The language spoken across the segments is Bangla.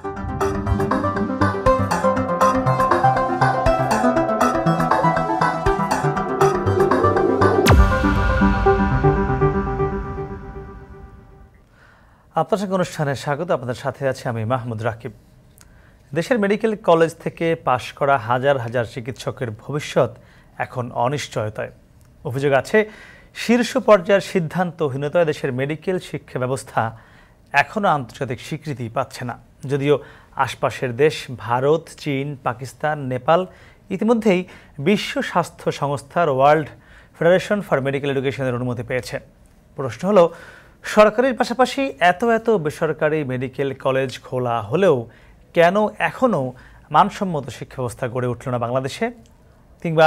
আপনার সঙ্গে অনুষ্ঠানে স্বাগত। আপনাদের সাথে আছি আমি মাহমুদ রাকিব। দেশের মেডিকেল কলেজ থেকে পাশ করা হাজার হাজার চিকিৎসকের ভবিষ্যৎ এখন অনিশ্চয়তায়। অভিযোগ আছে শীর্ষ পর্যায়ের সিদ্ধান্তহীনতায় দেশের মেডিকেল শিক্ষা ব্যবস্থা এখনও আন্তর্জাতিক স্বীকৃতি পাচ্ছে না। যদিও আশপাশের দেশ ভারত, চীন, পাকিস্তান, নেপাল ইতিমধ্যেই বিশ্ব স্বাস্থ্য সংস্থার ওয়ার্ল্ড ফেডারেশন ফর মেডিকেল এডুকেশনের অনুমতি পেয়েছে। প্রশ্ন হলো, সরকারের পাশাপাশি এত বেসরকারি মেডিকেল কলেজ খোলা হলেও কেন এখনও মানসম্মত শিক্ষা ব্যবস্থা গড়ে উঠল না বাংলাদেশে? কিংবা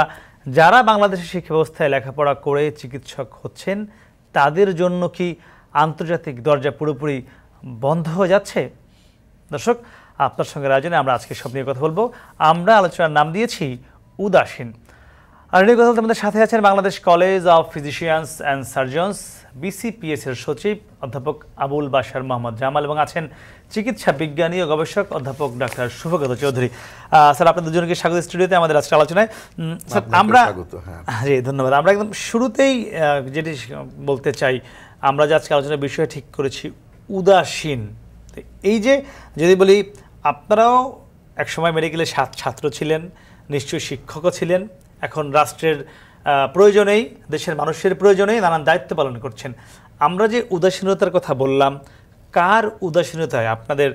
যারা বাংলাদেশের শিক্ষা ব্যবস্থায় লেখাপড়া করে চিকিৎসক হচ্ছেন তাদের জন্য কি আন্তর্জাতিক দরজা পুরোপুরি বন্ধ হয়ে যাচ্ছে? দর্শক, আপনার সঙ্গে আয়োজনে আমরা আজকে সব নিয়ে কথা বলবো। আমরা আলোচনার নাম দিয়েছি উদাসীন। আর এই কথা বলতে আমাদের সাথে আছেন Bangladesh college of physicians and surgeons BCPS এর সচিব অধ্যাপক আবুল বাশার মোহাম্মদ জামাল এবং আছেন চিকিৎসা বিজ্ঞানী ও গবেষক অধ্যাপক ডাক্তার শুভব্রত চৌধুরী। স্যার, আপনাদের দুজনকে স্বাগত স্টুডিওতে আমাদের আজকের আলোচনায়। স্যার, আমরা জি ধন্যবাদ। আমরা একদম শুরুতেই যেটি বলতে চাই, আমরা যে আজকে আলোচনার বিষয় ঠিক করেছি উদাসীন। এই যে যদি বলি, আপনারাও একসময় মেডিকেলের ছাত্র ছিলেন, নিশ্চয়ই শিক্ষকও ছিলেন, এখন রাষ্ট্রের প্রয়োজনেই, দেশের মানুষের প্রয়োজনেই নানান দায়িত্ব পালন করছেন। আমরা যে উদাসীনতার কথা বললাম, কার উদাসীনতায় আপনাদের,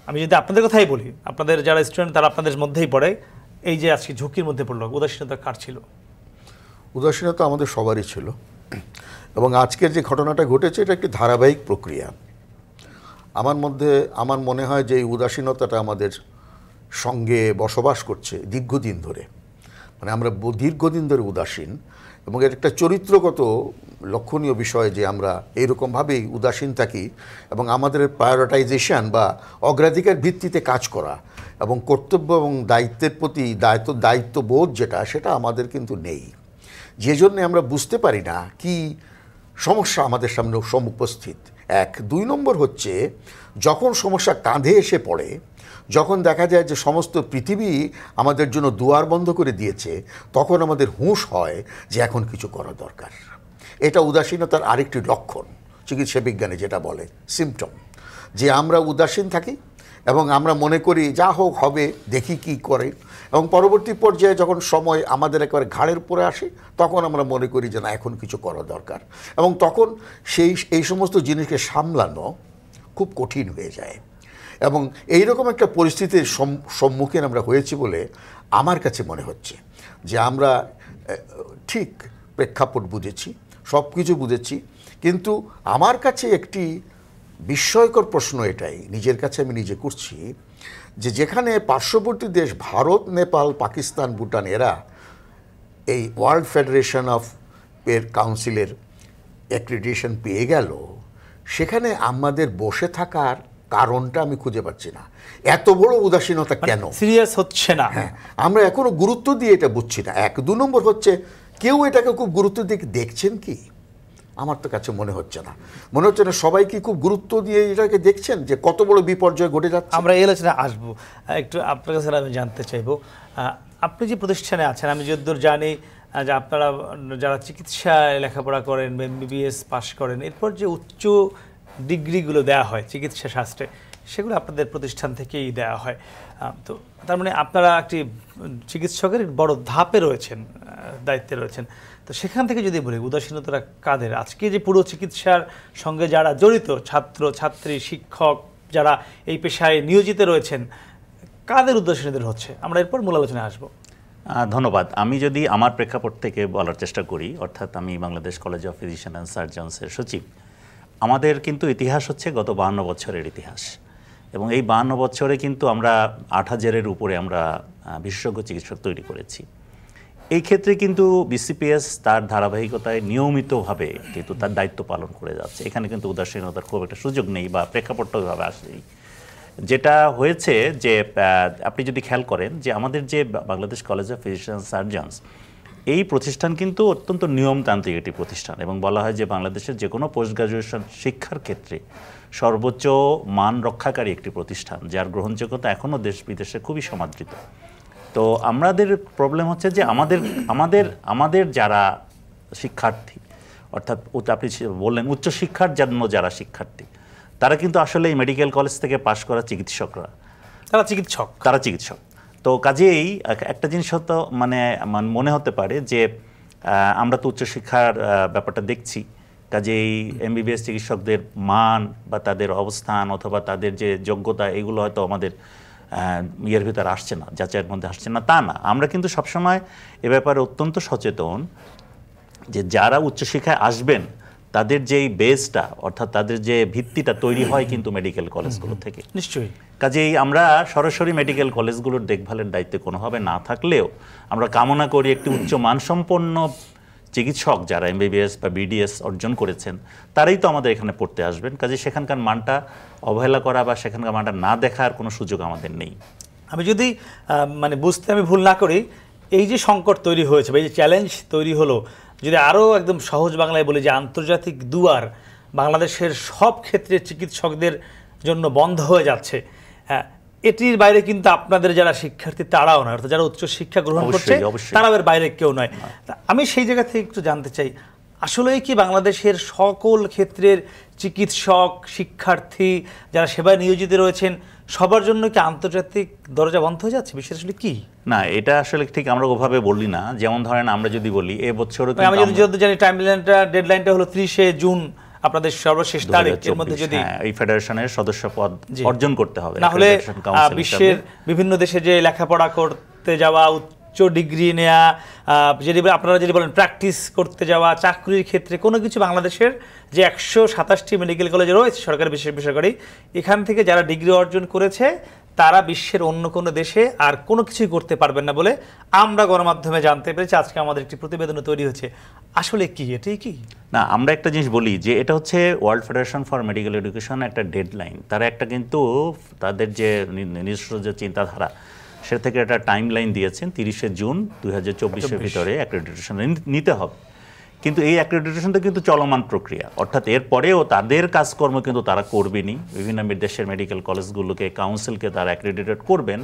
আমি যদি আপনাদের কথাই বলি, আপনাদের যারা স্টুডেন্ট তারা আপনাদের মধ্যেই পড়ে, এই যে আজকে ঝুঁকির মধ্যে পড়লো, উদাসীনতা কার ছিল? উদাসীনতা আমাদের সবারই ছিল, এবং আজকের যে ঘটনাটা ঘটেছে এটা একটি ধারাবাহিক প্রক্রিয়া। আমার মনে হয় যে এই উদাসীনতাটা আমাদের সঙ্গে বসবাস করছে দীর্ঘদিন ধরে। মানে আমরা দীর্ঘদিন ধরে উদাসীন, এবং এর একটা চরিত্রগত লক্ষণীয় বিষয় যে আমরা এইরকমভাবেই উদাসীন থাকি, এবং আমাদের প্রায়োরিটাইজেশন বা অগ্রাধিকার ভিত্তিতে কাজ করা এবং কর্তব্য এবং দায়িত্বের প্রতি দায়িত্ববোধ সেটা আমাদের কিন্তু নেই। যে জন্যে আমরা বুঝতে পারি না কি সমস্যা আমাদের সামনে সমুপস্থিত। 1, 2 নম্বর হচ্ছে, যখন সমস্যা কাঁধে এসে পড়ে, যখন দেখা যায় যে সমস্ত পৃথিবী আমাদের জন্য দুয়ার বন্ধ করে দিয়েছে, তখন আমাদের হুঁশ হয় যে এখন কিছু করা দরকার। এটা উদাসীনতার আরেকটি লক্ষণ, চিকিৎসা বিজ্ঞানে যেটা বলে সিমটম, যে আমরা উদাসীন থাকি এবং আমরা মনে করি যা হোক হবে, দেখি কি করে, এবং পরবর্তী পর্যায়ে যখন সময় আমাদের একেবারে ঘাড়ের উপরে আসে, তখন আমরা মনে করি যে না, এখন কিছু করা দরকার, এবং তখন এই সমস্ত জিনিসকে সামলানো খুব কঠিন হয়ে যায়। এবং এইরকম একটা পরিস্থিতির সম্মুখীন আমরা হয়েছি বলে আমার কাছে মনে হচ্ছে যে আমরা ঠিক প্রেক্ষাপট বুঝেছি, সব কিছু বুঝেছি, কিন্তু আমার কাছে একটি বিস্ময়কর প্রশ্ন এটাই নিজের কাছে আমি নিজে করছি, যে যেখানে পার্শ্ববর্তী দেশ ভারত, নেপাল, পাকিস্তান, ভুটান এরা এই ওয়ার্ল্ড ফেডারেশন অফ কাউন্সিলের অ্যাক্রিডিটেশন পেয়ে গেল, সেখানে আমাদের বসে থাকার কারণটা আমি খুঁজে পাচ্ছি না। এত বড় উদাসীনতা কেন? সিরিয়াস হচ্ছে না। হ্যাঁ, আমরা এখনো গুরুত্ব দিয়ে এটা বুঝছি না। 1, 2 নম্বর হচ্ছে, কেউ এটাকে খুব গুরুত্ব দিয়ে দেখছেন কি? আমার তো কাছে মনে হচ্ছে না। সবাই কি খুব গুরুত্ব দিয়ে এটাকে দেখছেন যে কত বড় বিপর্যয় ঘটে যাচ্ছে? আমরা এই আলোচনায় আসবো। একটু আপনার কাছে আমি জানতে চাইবো, আপনি যে প্রতিষ্ঠানে আছেন, আমি যতদূর জানি যে আপনারা যারা চিকিৎসায় লেখাপড়া করেন, MBBS পাশ করেন, এরপর যে উচ্চ ডিগ্রিগুলো দেওয়া হয় চিকিৎসা শাস্ত্রে, সেগুলো আপনাদের প্রতিষ্ঠান থেকেই দেওয়া হয়। তো তার মানে আপনারা একটি চিকিৎসকের বড় ধাপে রয়েছেন, দায়িত্বে রয়েছেন। তো সেখান থেকে যদি বলি, উদাসীনতাটা কাদের? আজকে যে পুরো চিকিৎসার সঙ্গে যারা জড়িত, ছাত্র ছাত্রী, শিক্ষক যারা এই পেশায় নিয়োজিত রয়েছেন, কাদের উদাসীনতা হচ্ছে? আমরা এরপর মূল আলোচনায় আসবো। ধন্যবাদ। আমি যদি আমার প্রেক্ষাপট থেকে বলার চেষ্টা করি, অর্থাৎ আমি Bangladesh college of physician and সার্জনসের সচিব। আমাদের কিন্তু ইতিহাস হচ্ছে গত 52 বছরের ইতিহাস, এবং এই 52 বছরে কিন্তু আমরা 8000-এর উপরে আমরা বিশেষজ্ঞ চিকিৎসক তৈরি করেছি। এই ক্ষেত্রে কিন্তু BCPS তার ধারাবাহিকতায় নিয়মিতভাবে কিন্তু তার দায়িত্ব পালন করে যাচ্ছে। এখানে কিন্তু উদাসীনতার খুব একটা সুযোগ নেই বা প্রেক্ষাপটটা ওইভাবে আসেনি। যেটা হয়েছে যে আপনি যদি খেয়াল করেন যে আমাদের যে Bangladesh college of physician surgeons, এই প্রতিষ্ঠান কিন্তু অত্যন্ত নিয়মতান্ত্রিক একটি প্রতিষ্ঠান, এবং বলা হয় যে বাংলাদেশের যে কোনো পোস্ট গ্রাজুয়েশন শিক্ষার ক্ষেত্রে সর্বোচ্চ মান রক্ষাকারী একটি প্রতিষ্ঠান, যার গ্রহণযোগ্যতা এখনও দেশ বিদেশে খুবই সমাদৃত। তো আমাদের প্রবলেম হচ্ছে যে আমাদের যারা শিক্ষার্থী, অর্থাৎ আপনি বললেন উচ্চশিক্ষার জন্য যারা শিক্ষার্থী, তারা কিন্তু আসলে এই মেডিকেল কলেজ থেকে পাশ করা চিকিৎসকরা, তারা চিকিৎসক। তো কাজেই একটা জিনিস হতো মানে মনে হতে পারে যে আমরা তো উচ্চশিক্ষার ব্যাপারটা দেখছি, কাজেই এমবিবিএস চিকিৎসকদের মান বা তাদের অবস্থান অথবা তাদের যে যোগ্যতা এগুলো হয়তো আমাদের ইয়ের ভিতরে আসছে না, যাচাইয়ের মধ্যে আসছে না, তা না। আমরা কিন্তু সবসময় এ ব্যাপারে অত্যন্ত সচেতন যে যারা উচ্চশিক্ষায় আসবেন তাদের যেই বেসটা, অর্থাৎ তাদের যে ভিত্তিটা তৈরি হয় কিন্তু মেডিকেল কলেজগুলো থেকে। নিশ্চয়ই। কাজেই আমরা সরাসরি মেডিকেল কলেজগুলোর দেখভালের দায়িত্বে কোনোভাবে না থাকলেও আমরা কামনা করি একটি উচ্চ মানসম্পন্ন চিকিৎসক যারা এমবিবিএস বা বিডিএস অর্জন করেছেন তারাই তো আমাদের এখানে পড়তে আসবেন। কাজে সেখানকার মানটা অবহেলা করা বা সেখানকার মানটা না দেখার কোনো সুযোগ আমাদের নেই। আমি যদি মানে বুঝতে আমি ভুল না করি, এই যে সংকট তৈরি হয়েছে বা এই যে চ্যালেঞ্জ তৈরি হলো, যদি আরও একদম সহজ বাংলায় বলি যে আন্তর্জাতিক দুয়ার বাংলাদেশের সব ক্ষেত্রে চিকিৎসকদের জন্য বন্ধ হয়ে যাচ্ছে, এটির বাইরে কিন্তু আপনাদের যারা শিক্ষার্থী তারাও নয়, অর্থাৎ যারা উচ্চশিক্ষা গ্রহণ করছে তারাও এর বাইরে কেউ নয়। আমি সেই জায়গা থেকে একটু জানতে চাই, আসলেই কি বাংলাদেশের সকল ক্ষেত্রের চিকিৎসক, শিক্ষার্থী যারা সেবায় নিয়োজিত রয়েছেন সবার জন্য কি আন্তর্জাতিক দরজা বন্ধ হয়ে যাচ্ছে? বিষয়টা আসলে কি? না, এটা আসলে ঠিক আমরা ওভাবে বলি না। যেমন ধরেন আমরা যদি বলি এবছরও আমি যদি জানি টাইমলাইনটা, ডেডলাইনটা হলো 30শে জুন আপনাদের সর্বশেষ তারিখ, এর মধ্যে যদি এই ফেডারেশনের সদস্য পদ অর্জন করতে হবে, না হলে বিশ্বের বিভিন্ন দেশে যে লেখাপড়া করতে যাওয়া, উচ্চ ডিগ্রি নেওয়া, যদি আপনারা যদি বলেন প্র্যাকটিস করতে যাওয়া, চাকরির ক্ষেত্রে কোনো কিছু বাংলাদেশের যে 127টি মেডিকেল কলেজ রয়েছে সরকারি বেসরকারি, এখান থেকে যারা ডিগ্রি অর্জন করেছে তারা বিশ্বের অন্য কোনো দেশে আর কোনো কিছুই করতে পারবেন না বলে আমরা গণমাধ্যমে জানতে পেরেছি। আজকে আমাদের একটি প্রতিবেদন তৈরি হয়েছে। আসলে কি এটাই কি না? আমরা একটা জিনিস বলি যে এটা হচ্ছে world federation for medical education একটা ডেডলাইন, তারা একটা কিন্তু তাদের যে নিজস্ব যে চিন্তাধারা সে থেকে একটা টাইম লাইন দিয়েছেন 30শে জুন 2024-এর ভিতরে অ্যাক্রেডিটেশন নিতে হবে। কিন্তু এই অ্যাক্রেডিটেশনটা কিন্তু চলমান প্রক্রিয়া, অর্থাৎ এরপরেও তাদের কাজকর্ম কিন্তু তারা করবেনই। বিভিন্ন দেশের মেডিকেল কলেজগুলোকে, কাউন্সিলকে তারা অ্যাক্রেডিটেড করবেন।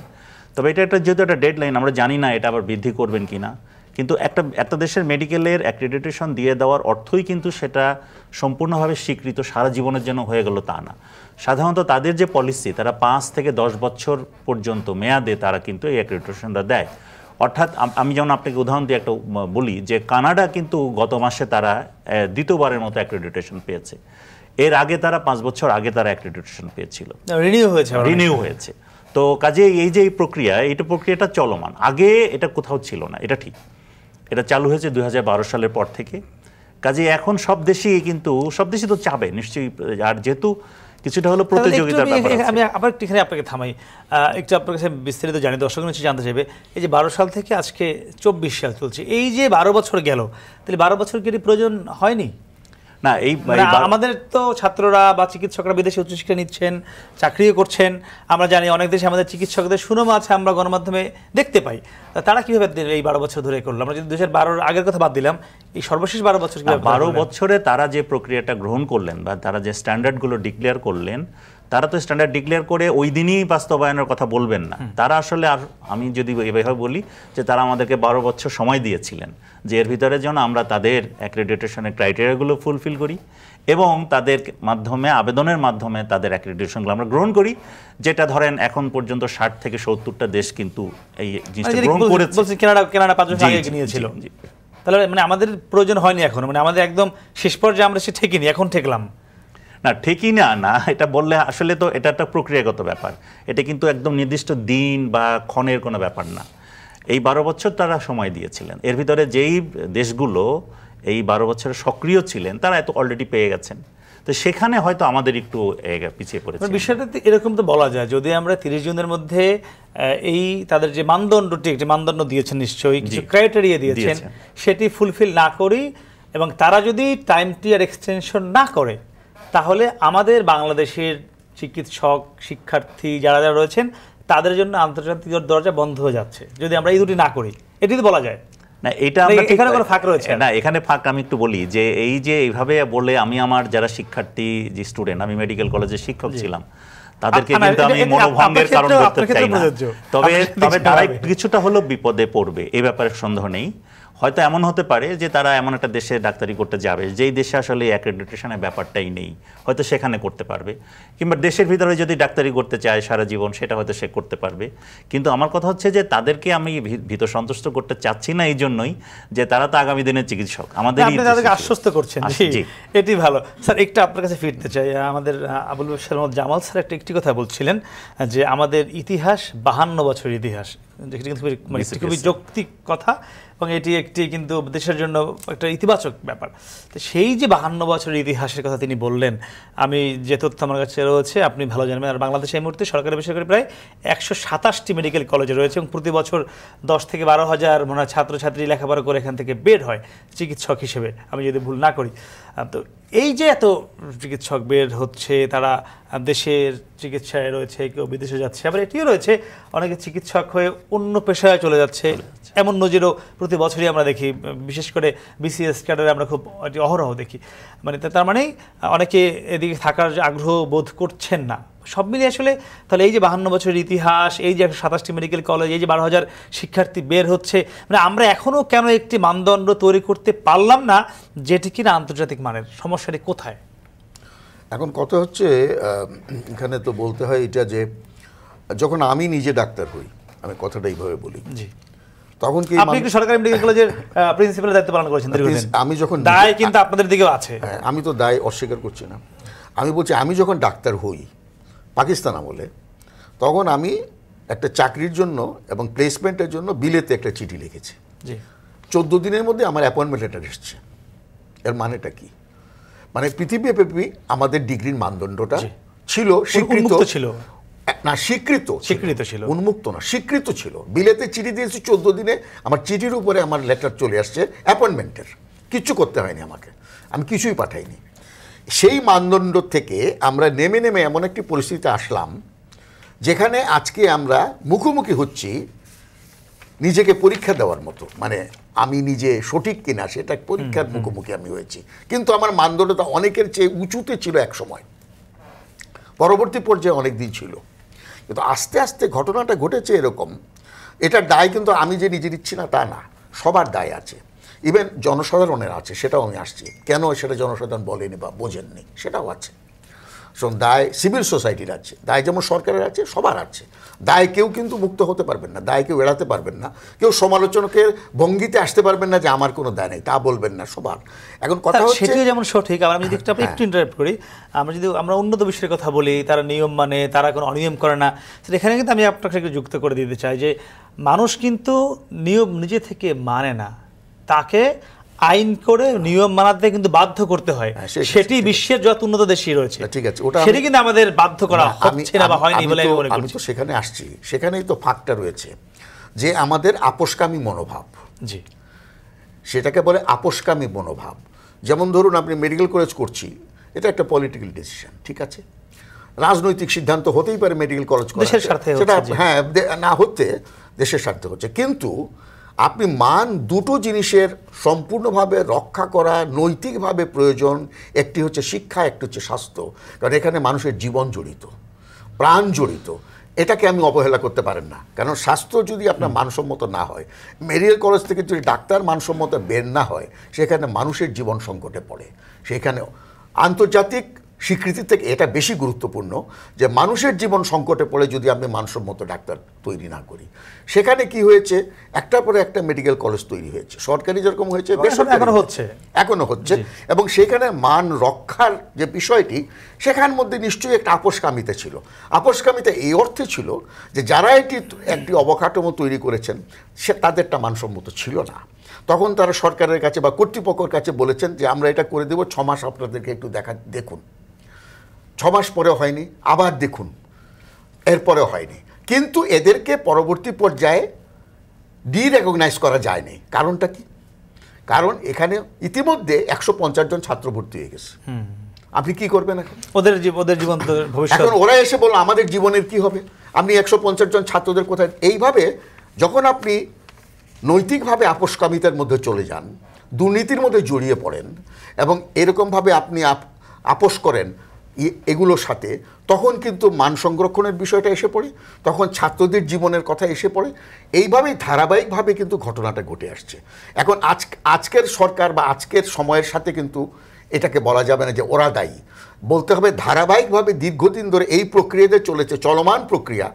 তবে এটা একটা যেহেতু একটা ডেডলাইন, আমরা জানি না এটা আবার বৃদ্ধি করবেন কি না। কিন্তু একটা দেশের মেডিকেলের অ্যাক্রেডিটেশন দিয়ে দেওয়ার অর্থই কিন্তু সেটা সম্পূর্ণভাবে স্বীকৃত সারা জীবনের জন্য হয়ে গেল তা না। সাধারণত তাদের যে পলিসি, তারা 5 থেকে 10 বছর পর্যন্ত মেয়াদে তারা কিন্তু এই অ্যাক্রেডিটেশনটা দেয়। অর্থাৎ আমি যেমন আপনাকে উদাহরণ দিয়ে একটা বলি যে কানাডা কিন্তু গত মাসে তারা দ্বিতীয়বারের মতো অ্যাক্রেডিটেশন পেয়েছে। এর আগে তারা 5 বছর আগে তারা অ্যাক্রেডিটেশন পেয়েছিল, রিনিউ হয়েছে। তো কাজে এই যে এই প্রক্রিয়াটা চলমান, আগে এটা কোথাও ছিল না, এটা ঠিক। এটা চালু হয়েছে 2012 সালের পর থেকে। কাজে এখন সব দেশই তো চাবে নিশ্চয়ই, আর যেহেতু কিছুটা হলো প্রতিযোগিতার ব্যাপার আছে। আমি আবার এখানে আপনাকে থামাই, একটু আপনার কাছে বিস্তারিত জানি, দর্শক নিশ্চয়ই জানতে চাইবে। এই যে 12 সাল থেকে আজকে 24 সাল চলছে, এই যে 12 বছর গেল, তাহলে 12 বছর কি প্রয়োজন হয়নি? না, আমাদের তো ছাত্ররা বা চিকিৎসকরা বিদেশে উচ্চশিক্ষা নিচ্ছেন, চাকরিও করছেন। আমরা জানি অনেক দেশে আমাদের চিকিৎসকদের সুনাম আছে, আমরা গণমাধ্যমে দেখতে পাই। তারা কিভাবে এই 12 বছর ধরে করলো? আমরা যদি 2012 আগের কথা বাদ দিলাম, এই সর্বশেষ 12 বছর 12 বছরে তারা যে প্রক্রিয়াটা গ্রহণ করলেন বা তারা যে স্ট্যান্ডার্ডগুলো ডিক্লেয়ার করলেন, তারা তো স্ট্যান্ডার্ড ডিক্লেয়ার করে ওই দিনই বাস্তবায়নের কথা বলবেন না। তারা আসলে, আর আমি যদি এভাবে বলি যে তারা আমাদেরকে 12 বছর সময় দিয়েছিলেন যে এর ভিতরে যেন আমরা তাদের অ্যাক্রেডিটেশনের ক্রাইটেরিয়াগুলো ফুলফিল করি এবং তাদের মাধ্যমে, আবেদনের মাধ্যমে তাদের অ্যাক্রেডিটেশনগুলো আমরা গ্রহণ করি। যেটা ধরেন এখন পর্যন্ত 60 থেকে 70টা দেশ কিন্তু এই জিনিসটা গ্রহণ করেছে। কানাডা 5 বছর আগে নিয়েছিল। তাহলে মানে আমাদের প্রয়োজন হয়নি এখন, মানে আমাদের একদম শেষ পর্যায়ে আমরা সে ঠেকিনি, এখন ঠেকলাম না? ঠিকই না, এটা বললে আসলে তো এটা একটা প্রক্রিয়াগত ব্যাপার। এটা কিন্তু একদম নির্দিষ্ট দিন বা ক্ষণের কোনো ব্যাপার না। এই 12 বছর তারা সময় দিয়েছিলেন। এর ভিতরে যেই দেশগুলো এই 12 বছরে সক্রিয় ছিলেন তারা এত অলরেডি পেয়ে গেছেন। তো সেখানে হয়তো আমাদের একটু পিছিয়ে পড়েছে। বিষয়টা এরকম তো বলা যায়, যদি আমরা 30 জুনের মধ্যে এই তাদের যে মানদণ্ডটি, একটি মানদণ্ড দিয়েছেন নিশ্চয়ই, কিছু ক্রাইটেরিয়া দিয়েছেন, সেটি ফুলফিল না করি এবং তারা যদি টাইমটি আর এক্সটেনশন না করে, তাহলে আমাদের বাংলাদেশের চিকিৎসক, শিক্ষার্থী যারা রয়েছেন তাদের জন্য আন্তর্জাতিক দরজা বন্ধ হয়ে যাচ্ছে যদি আমরা এই দুটি না করি। এটি তো বলা যায়। না এটা আমরা ঠিক- এখানে কোনো ফাঁক রয়েছে? না, এখানে ফাঁক আমি একটু বলি যে এই যে এইভাবে বলে আমি আমার যারা শিক্ষার্থী যে স্টুডেন্ট, আমি মেডিকেল কলেজের শিক্ষক ছিলাম, তাদেরকে না, কিন্তু আমি এটা মনোভঙ্গের আপনার কারণ ক্ষেত্রেও- করতে আপনার চাই ক্ষেত্রেও না। প্রযোজ্য। তবে আপনার তবে ক্ষেত্রে তারা হবে। কিছুটা হলেও বিপদে পড়বে, এই ব্যাপারে সন্দেহ নেই। হয়তো এমন হতে পারে যে তারা এমন একটা দেশে ডাক্তারি করতে যাবে যেই দেশে আসলে অ্যাক্রেডিটেশনের ব্যাপারটাই নেই, হয়তো সেখানে করতে পারবে, কিংবা দেশের ভিতরে যদি ডাক্তারি করতে চায় সারা জীবন, সেটা হয়তো সে করতে পারবে। কিন্তু আমার কথা হচ্ছে যে তাদেরকে আমি ভীত সন্তুষ্ট করতে চাচ্ছি না এই জন্যই যে তারা তো আগামী দিনের চিকিৎসক, আমাদের আপনি তাদেরকে আশ্বস্ত করছেন, জি, এটি ভালো। স্যার একটু আপনার কাছে ফিরতে চাই। আমাদের আবুল বাশার মোহাম্মদ জামাল স্যার একটি কথা বলছিলেন যে আমাদের ইতিহাস 52 বছরের ইতিহাস, যেটি কিন্তু খুবই যৌক্তিক কথা, এবং এটি একটি কিন্তু দেশের জন্য একটা ইতিবাচক ব্যাপার। তো সেই যে 52 বছরের ইতিহাসের কথা তিনি বললেন, আমি যে তথ্য আমার কাছে রয়েছে আপনি ভালো জানবেন, আর বাংলাদেশে এই মুহূর্তে সরকারি বেসরকারি প্রায় 127টি মেডিকেল কলেজে রয়েছে, এবং প্রতি বছর 10 থেকে 12 হাজার মনে হয় ছাত্রছাত্রী লেখাপড়া করে এখান থেকে বের হয় চিকিৎসক হিসেবে, আমি যদি ভুল না করি। তো এই যে এত চিকিৎসক বের হচ্ছে, তারা দেশের চিকিৎসায় রয়েছে, কেউ বিদেশে যাচ্ছে, আবার এটিও রয়েছে অনেকে চিকিৎসক হয়ে অন্য পেশায় চলে যাচ্ছে, এমন নজিরও প্রতি বছরই আমরা দেখি, বিশেষ করে বিসিএস ক্যাডারে আমরা খুব অহরহ দেখি। মানে তার মানে অনেকে এদিকে থাকার আগ্রহ বোধ করছেন না। সব মিলিয়ে আসলে তাহলে এই যে 52 বছরের ইতিহাস, এই যে 127টি মেডিকেল কলেজ, এই যে 12,000 শিক্ষার্থী বের হচ্ছে, মানে আমরা এখনও কেন একটি মানদণ্ড তৈরি করতে পারলাম না যেটি কিনা আন্তর্জাতিক মানের? সমস্যাটি কোথায়? এখন কথা হচ্ছে এখানে তো বলতে হয় এটা যে যখন আমি নিজে ডাক্তার হই, আমি কথাটা এইভাবে বলি, জি, তখন কি আপনি একটু সরকারি মেডিকেল কলেজের প্রিন্সিপালের দায়িত্ব পালন করেছেন দীর্ঘদিন, আমি যখন দায় কিন্তু আপনাদের দিকেও আছে। হ্যাঁ, আমি তো দায় অস্বীকার করছি না। আমি বলছি আমি যখন ডাক্তার হই পাকিস্তান আমলে, তখন আমি একটা চাকরির জন্য এবং প্লেসমেন্টের জন্য বিলেতে একটা চিঠি লিখেছি। জি, 14 দিনের মধ্যে আমার অ্যাপয়েন্টমেন্ট লেটার এসছে। এর মানেটা কি? মানে পৃথিবীব্যাপী আমাদের ডিগ্রির মানদণ্ডটা ছিল স্বীকৃত, ছিল না স্বীকৃত ছিল, উন্মুক্ত না, স্বীকৃত ছিল। বিলেতে চিঠি দিয়েছি 14 দিনে, আমার চিঠির উপরে আমার লেটার চলে আসছে অ্যাপয়েন্টমেন্টের, কিচ্ছু করতে হয়নি আমাকে, আমি কিছুই পাঠাইনি। সেই মানদণ্ড থেকে আমরা নেমে নেমে এমন একটি পরিস্থিতিতে আসলাম যেখানে আজকে আমরা মুখোমুখি হচ্ছি নিজেকে পরীক্ষা দেওয়ার মতো, মানে আমি নিজে সঠিক কিনা সেটা পরীক্ষার মুখোমুখি আমি হয়েছি। কিন্তু আমার মানদণ্ডটা অনেকের চেয়ে উঁচুতে ছিল এক সময়, পরবর্তী পর্যায়ে অনেক দিন ছিল। কিন্তু আস্তে আস্তে ঘটনাটা ঘটেছে এরকম, এটার দায় কিন্তু আমি যে নিজে দিচ্ছি না তা না, সবার দায় আছে, ইভেন জনসাধারণের আছে। সেটাও আমি আসছি, কেন সেটা জনসাধারণ বলেনি বা বোঝেননি সেটাও আছে। দায় সিভিল সোসাইটির আছে, দায় যেমন সরকারের আছে, সবার আছে দায়। কেউ কিন্তু মুক্ত হতে পারবেন না, দায় কেউ এড়াতে পারবেন না, কেউ সমালোচকের ভঙ্গিতে আসতে পারবেন না যে আমার কোনো দায় নেই, তা বলবেন না সবার। এখন কথা হচ্ছে সেটিও যেমন সঠিক, আবার আমি যদি একটু ইন্টারাপ্ট করি, আমরা উন্নত বিশ্বের কথা বলি, তারা নিয়ম মানে, তারা কোনো অনিয়ম করে না, এখানে কিন্তু আমি আপনাকে একটু যুক্ত করে দিতে চাই যে মানুষ কিন্তু নিয়ম নিজে থেকে মানে না, তাকে আইন করে নিয়ম মানাতে কিন্তু বাধ্য করতে হয়। সেটি বিশ্বের যত উন্নত দেশই রয়েছে, ঠিক আছে, ওটা সেটি কিন্তু আমাদের বাধ্য করা হচ্ছে না বা হয়নি বলে আমি মনে করি। আমি তো সেখানে আসছি, সেখানেই তো ফাঁকটা রয়েছে যে আমাদের আপোষকামী মনোভাব, জি, সেটাকে বলে আপোষকামী মনোভাব। যেমন ধরুন আপনি মেডিকেল কলেজ করছি, এটা একটা পলিটিক্যাল ডিসিশন, ঠিক আছে, রাজনৈতিক সিদ্ধান্ত হতেই পারে মেডিকেল কলেজ করা, দেশের স্বার্থে সেটা হ্যাঁ না হতে দেশের স্বার্থে হচ্ছে। কিন্তু আপনি মান দুটো জিনিসের সম্পূর্ণভাবে রক্ষা করা নৈতিকভাবে প্রয়োজন। একটি হচ্ছে শিক্ষা, একটি হচ্ছে স্বাস্থ্য, কারণ এখানে মানুষের জীবন জড়িত, প্রাণ জড়িত। এটাকে আমি অবহেলা করতে পারেন না, কারণ স্বাস্থ্য যদি আপনার মানসম্মত না হয়, মেডিকেল কলেজ থেকে যদি ডাক্তার মানসম্মত বের না হয়, সেখানে মানুষের জীবন সংকটে পড়ে। সেখানে আন্তর্জাতিক স্বীকৃতি থেকে এটা বেশি গুরুত্বপূর্ণ যে মানুষের জীবন সংকটে পড়ে যদি আমি মানসম্মত ডাক্তার তৈরি না করি। সেখানে কি হয়েছে, একটার পরে একটা মেডিকেল কলেজ তৈরি হয়েছে, সরকারি যেরকম হয়েছে, এখনো হচ্ছে, এবং সেখানে মান রক্ষার যে বিষয়টি, সেখানের মধ্যে নিশ্চয়ই একটা আপোষকামিতা ছিল। আপোষকামিতা এই অর্থে ছিল যে যারা একটি অবকাঠামো তৈরি করেছেন সে তাদেরটা মানসম্মত ছিল না, তখন তারা সরকারের কাছে বা কর্তৃপক্ষের কাছে বলেছেন যে আমরা এটা করে দেবো, 6 মাস আপনাদেরকে একটু দেখুন। 6 মাস পরে হয়নি, আবার দেখুন, এরপরেও হয়নি। কিন্তু এদেরকে পরবর্তী পর্যায়ে রিকগনাইজ করা যায়নি। কারণটা কি? কারণ এখানে ইতিমধ্যে 150 জন ছাত্র ভর্তি হয়ে গেছে। আপনি কি করবেন এখন? ওদের জীবন ভবিষ্যৎ। এখন ওরা এসে বলল আমাদের জীবনের কি হবে? আপনি 150 জন ছাত্রদের কোথায়? এইভাবে যখন আপনি নৈতিকভাবে আপোষকামিতার মধ্যে চলে যান, দুর্নীতির মধ্যে জড়িয়ে পড়েন এবং এরকমভাবে আপনি আপোষ করেন এগুলোর সাথে, তখন কিন্তু মান সংরক্ষণের বিষয়টা এসে পড়ে, তখন ছাত্রদের জীবনের কথা এসে পড়ে। এইভাবেই ধারাবাহিকভাবে কিন্তু ঘটনাটা ঘটে আসছে। এখন আজকের সরকার বা আজকের সময়ের সাথে কিন্তু এটাকে বলা যাবে না যে ওরা দায়ী, বলতে হবে ধারাবাহিকভাবে দীর্ঘদিন ধরে এই প্রক্রিয়াতে চলেছে, চলমান প্রক্রিয়া,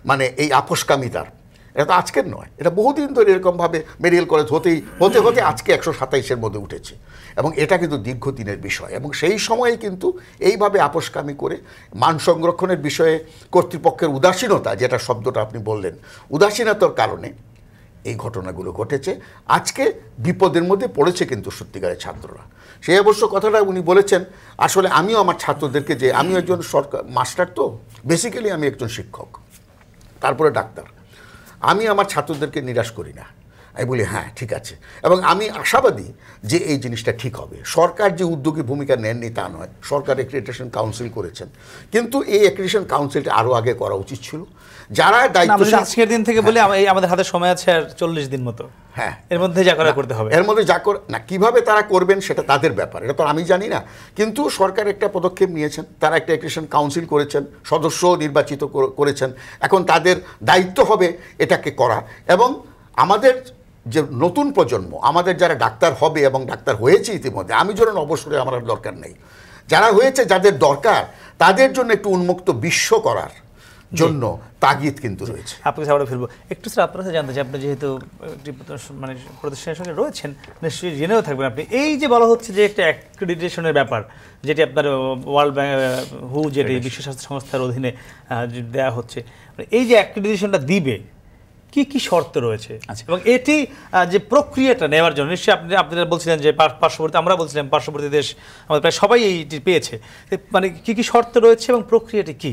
মানে এই আপোষকামিতার। এটা তো আজকের নয়, এটা বহুদিন ধরে এরকমভাবে মেডিকেল কলেজ হতে হতে আজকে 127-এর মধ্যে উঠেছে এবং এটা কিন্তু দীর্ঘদিনের বিষয়। এবং সেই সময়ে কিন্তু এইভাবে আপোষকামি করে মান সংরক্ষণের বিষয়ে কর্তৃপক্ষের উদাসীনতা, যেটা শব্দটা আপনি বললেন, উদাসীনতার কারণে এই ঘটনাগুলো ঘটেছে। আজকে বিপদের মধ্যে পড়েছে কিন্তু সত্যিকারের ছাত্ররা। সেই অবশ্য কথাটা উনি বলেছেন, আসলে আমিও আমার ছাত্রদেরকে, যে আমিও একজন সরকার মাস্টার, তো বেসিক্যালি আমি একজন শিক্ষক, তারপরে ডাক্তার, আমি আমার ছাত্রদেরকে নিরাশ করি না। আমি বলি হ্যাঁ ঠিক আছে, এবং আমি আশাবাদী যে এই জিনিসটা ঠিক হবে। সরকার যে উদ্যোগী ভূমিকা নেননি তা নয়, সরকার অ্যাক্রিডিটেশন কাউন্সিল করেছেন, কিন্তু এই অ্যাক্রিডিটেশন কাউন্সিলটা আরও আগে করা উচিত ছিল। যারা দায়িত্ব, আজকের দিন থেকে বলে আমাদের হাতে সময় আছে আর 40 দিন মতো, হ্যাঁ এর মধ্যে যা করা করতে হবে, এর মধ্যে যা করে না, কিভাবে তারা করবেন সেটা তাদের ব্যাপার, এটা তো আমি জানি না। কিন্তু সরকার একটা পদক্ষেপ নিয়েছেন, তারা একটা অ্যাক্রিডিটেশন কাউন্সিল করেছেন, সদস্য নির্বাচিত করেছেন। এখন তাদের দায়িত্ব হবে এটাকে করা। এবং আমাদের যে নতুন প্রজন্ম, আমাদের যারা ডাক্তার হবে এবং ডাক্তার হয়েছে ইতিমধ্যে, আমি যেন অবসরে আমার আর দরকার নেই, যারা হয়েছে, যাদের দরকার, তাদের জন্য একটু উন্মুক্ত বিশ্ব করার জন্য তাগিদ কিন্তু রয়েছে। আপনাকে আবার ফিরবো একটু স্যার, আপনার কাছে জানতে চাই, আপনি যেহেতু একটি মানে প্রতিষ্ঠানের সঙ্গে রয়েছেন, নিশ্চয়ই জেনেও থাকবেন আপনি, এই যে বলা হচ্ছে যে একটা অ্যাক্রিডিটেশনের ব্যাপার, যেটি আপনার ওয়ার্ল্ড হু, যেটি বিশ্ব স্বাস্থ্য সংস্থার অধীনে দেওয়া হচ্ছে, এই যে অ্যাক্রিডিটেশনটা দিবে, কি কি শর্ত রয়েছে এবং এটি যে প্রক্রিয়াটা নেওয়ার জন্য, নিশ্চয়ই আপনারা বলছিলেন যে পার্শ্ববর্তী, আমরা বলছিলাম পার্শ্ববর্তী দেশ আমাদের প্রায় সবাই এইটি পেয়েছে, মানে কি কি শর্ত রয়েছে এবং প্রক্রিয়াটি কি,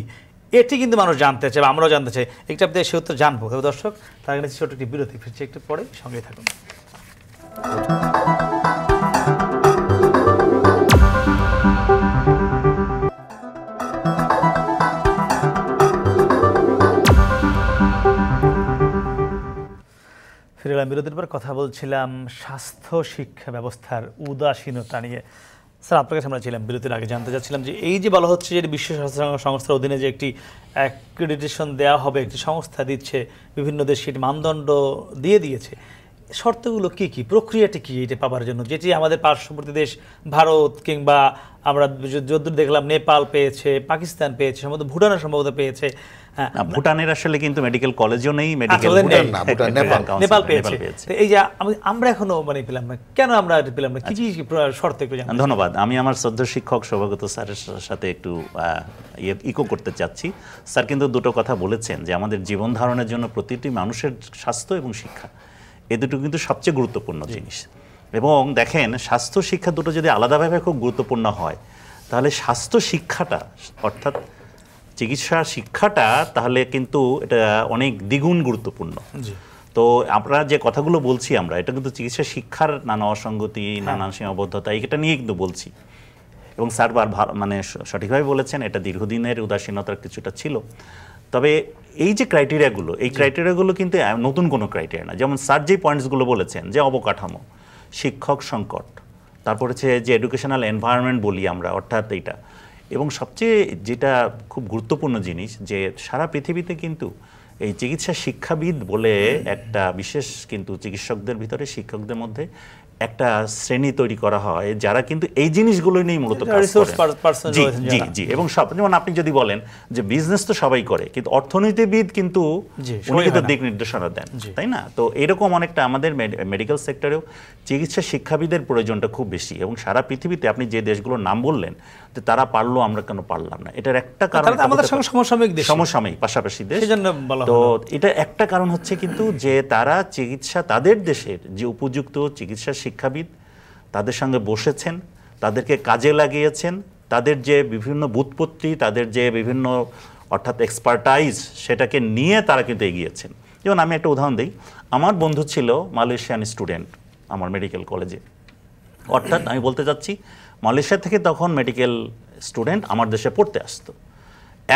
এটি কিন্তু মানুষ জানতে চায় বা আমরাও জানতে চাই। একটা আপনাদের সে উত্তর জানবো। তবে দর্শক, তার কাছে ছোট একটি বিরতি, ফিরছে একটু পরে, সঙ্গেই থাকুন। ফিরে এলাম বিরতির পর। কথা বলছিলাম স্বাস্থ্য শিক্ষা ব্যবস্থার উদাসীনতা নিয়ে। স্যার, আপনার কাছে আমরা ছিলাম বিরতির আগে, জানতে চাচ্ছিলাম যে এই যে বলা হচ্ছে যে বিশ্ব স্বাস্থ্য সংস্থার অধীনে যে একটি অ্যাক্রিডিটেশন দেওয়া হবে, একটি সংস্থা দিচ্ছে, বিভিন্ন দেশ সেটি মানদণ্ড দিয়ে দিয়েছে, শর্তগুলো কি কি, প্রক্রিয়াটি কি এটা পাওয়ার জন্য, যেটি আমাদের পার্শ্ববর্তী দেশ ভারত কিংবা আমরা যদ্দূর দেখলাম নেপাল পেয়েছে, পাকিস্তান পেয়েছে, সম্ভবত ভুটানও সম্ভবত পেয়েছে। ভুটানের আসলে কিন্তু মেডিকেল কলেজও নেই, নেপাল পেয়েছে। এই যে আমরা এখনো মানে পেলাম না, কেন আমরা পেলাম না, কি কি শর্ত একটু জানান। ধন্যবাদ। আমি আমার শ্রদ্ধেয় শিক্ষক সৌভাগ্যত স্যারের সাথে একটু ইকো করতে চাচ্ছি। স্যার কিন্তু দুটো কথা বলেছেন, যে আমাদের জীবন ধারণের জন্য প্রতিটি মানুষের স্বাস্থ্য এবং শিক্ষা, এ দুটো কিন্তু সবচেয়ে গুরুত্বপূর্ণ জিনিস। এবং দেখেন, স্বাস্থ্য শিক্ষা দুটো যদি আলাদাভাবে খুব গুরুত্বপূর্ণ হয়, তাহলে স্বাস্থ্য শিক্ষাটা, অর্থাৎ চিকিৎসা শিক্ষাটা, তাহলে কিন্তু এটা অনেক দ্বিগুণ গুরুত্বপূর্ণ। তো আমরা যে কথাগুলো বলছি, আমরা এটা কিন্তু চিকিৎসা শিক্ষার নানা অসঙ্গতি, নানান সীমাবদ্ধতা, এটা নিয়ে কিন্তু বলছি। এবং স্যার মানে সঠিকভাবে বলেছেন, এটা দীর্ঘদিনের উদাসীনতার কিছুটা ছিল। তবে এই যে ক্রাইটেরিয়াগুলো, এই ক্রাইটেরিয়াগুলো কিন্তু নতুন কোনো ক্রাইটেরিয়া না। যেমন স্যার যে পয়েন্টসগুলো বলেছেন, যে অবকাঠামো, শিক্ষক সংকট, তারপর হচ্ছে যে এডুকেশনাল এনভায়রনমেন্ট বলি আমরা, অর্থাৎ এইটা, এবং সবচেয়ে যেটা খুব গুরুত্বপূর্ণ জিনিস, যে সারা পৃথিবীতে কিন্তু এই চিকিৎসা শিক্ষাবিদ বলে একটা বিশেষ কিন্তু চিকিৎসকদের ভিতরে, শিক্ষকদের মধ্যে একটা শ্রেণী তৈরি করা হয়, যারা কিন্তু এই জিনিসগুলো নিয়েই মূলত কাজ করেন। জি জি জি। এবং সব, যেমন আপনি যদি বলেন যে বিজনেস তো সবাই করে, কিন্তু অর্থনীতিবিদ কিন্তু উনি কিন্তু দিক নির্দেশনা দেন, তাই না? তো এরকম অনেকটা আমাদের মেডিকেল সেক্টরেও চিকিৎসা শিক্ষাবিদের প্রয়োজনটা খুব বেশি। এবং সারা পৃথিবীতে আপনি যে দেশগুলোর নাম বললেন, যে তারা পারলো, আমরা কেন পারলাম না, এটার একটা কারণ আমাদের সমসাময়িক পাশাপাশি দেশ। তো এটা একটা কারণ হচ্ছে কিন্তু, যে তারা চিকিৎসা, তাদের দেশের যে উপযুক্ত চিকিৎসা শিক্ষাবিদ, তাদের সঙ্গে বসেছেন, তাদেরকে কাজে লাগিয়েছেন, তাদের যে বিভিন্ন ব্যুৎপত্তি, তাদের যে বিভিন্ন অর্থাৎ এক্সপার্টাইজ, সেটাকে নিয়ে তারা কিন্তু এগিয়েছেন। যেমন আমি একটা উদাহরণ দিই, আমার বন্ধু ছিল মালয়েশিয়ান স্টুডেন্ট আমার মেডিকেল কলেজে। অর্থাৎ আমি বলতে চাচ্ছি, মালয়েশিয়া থেকে তখন মেডিকেল স্টুডেন্ট আমার দেশে পড়তে আসতো,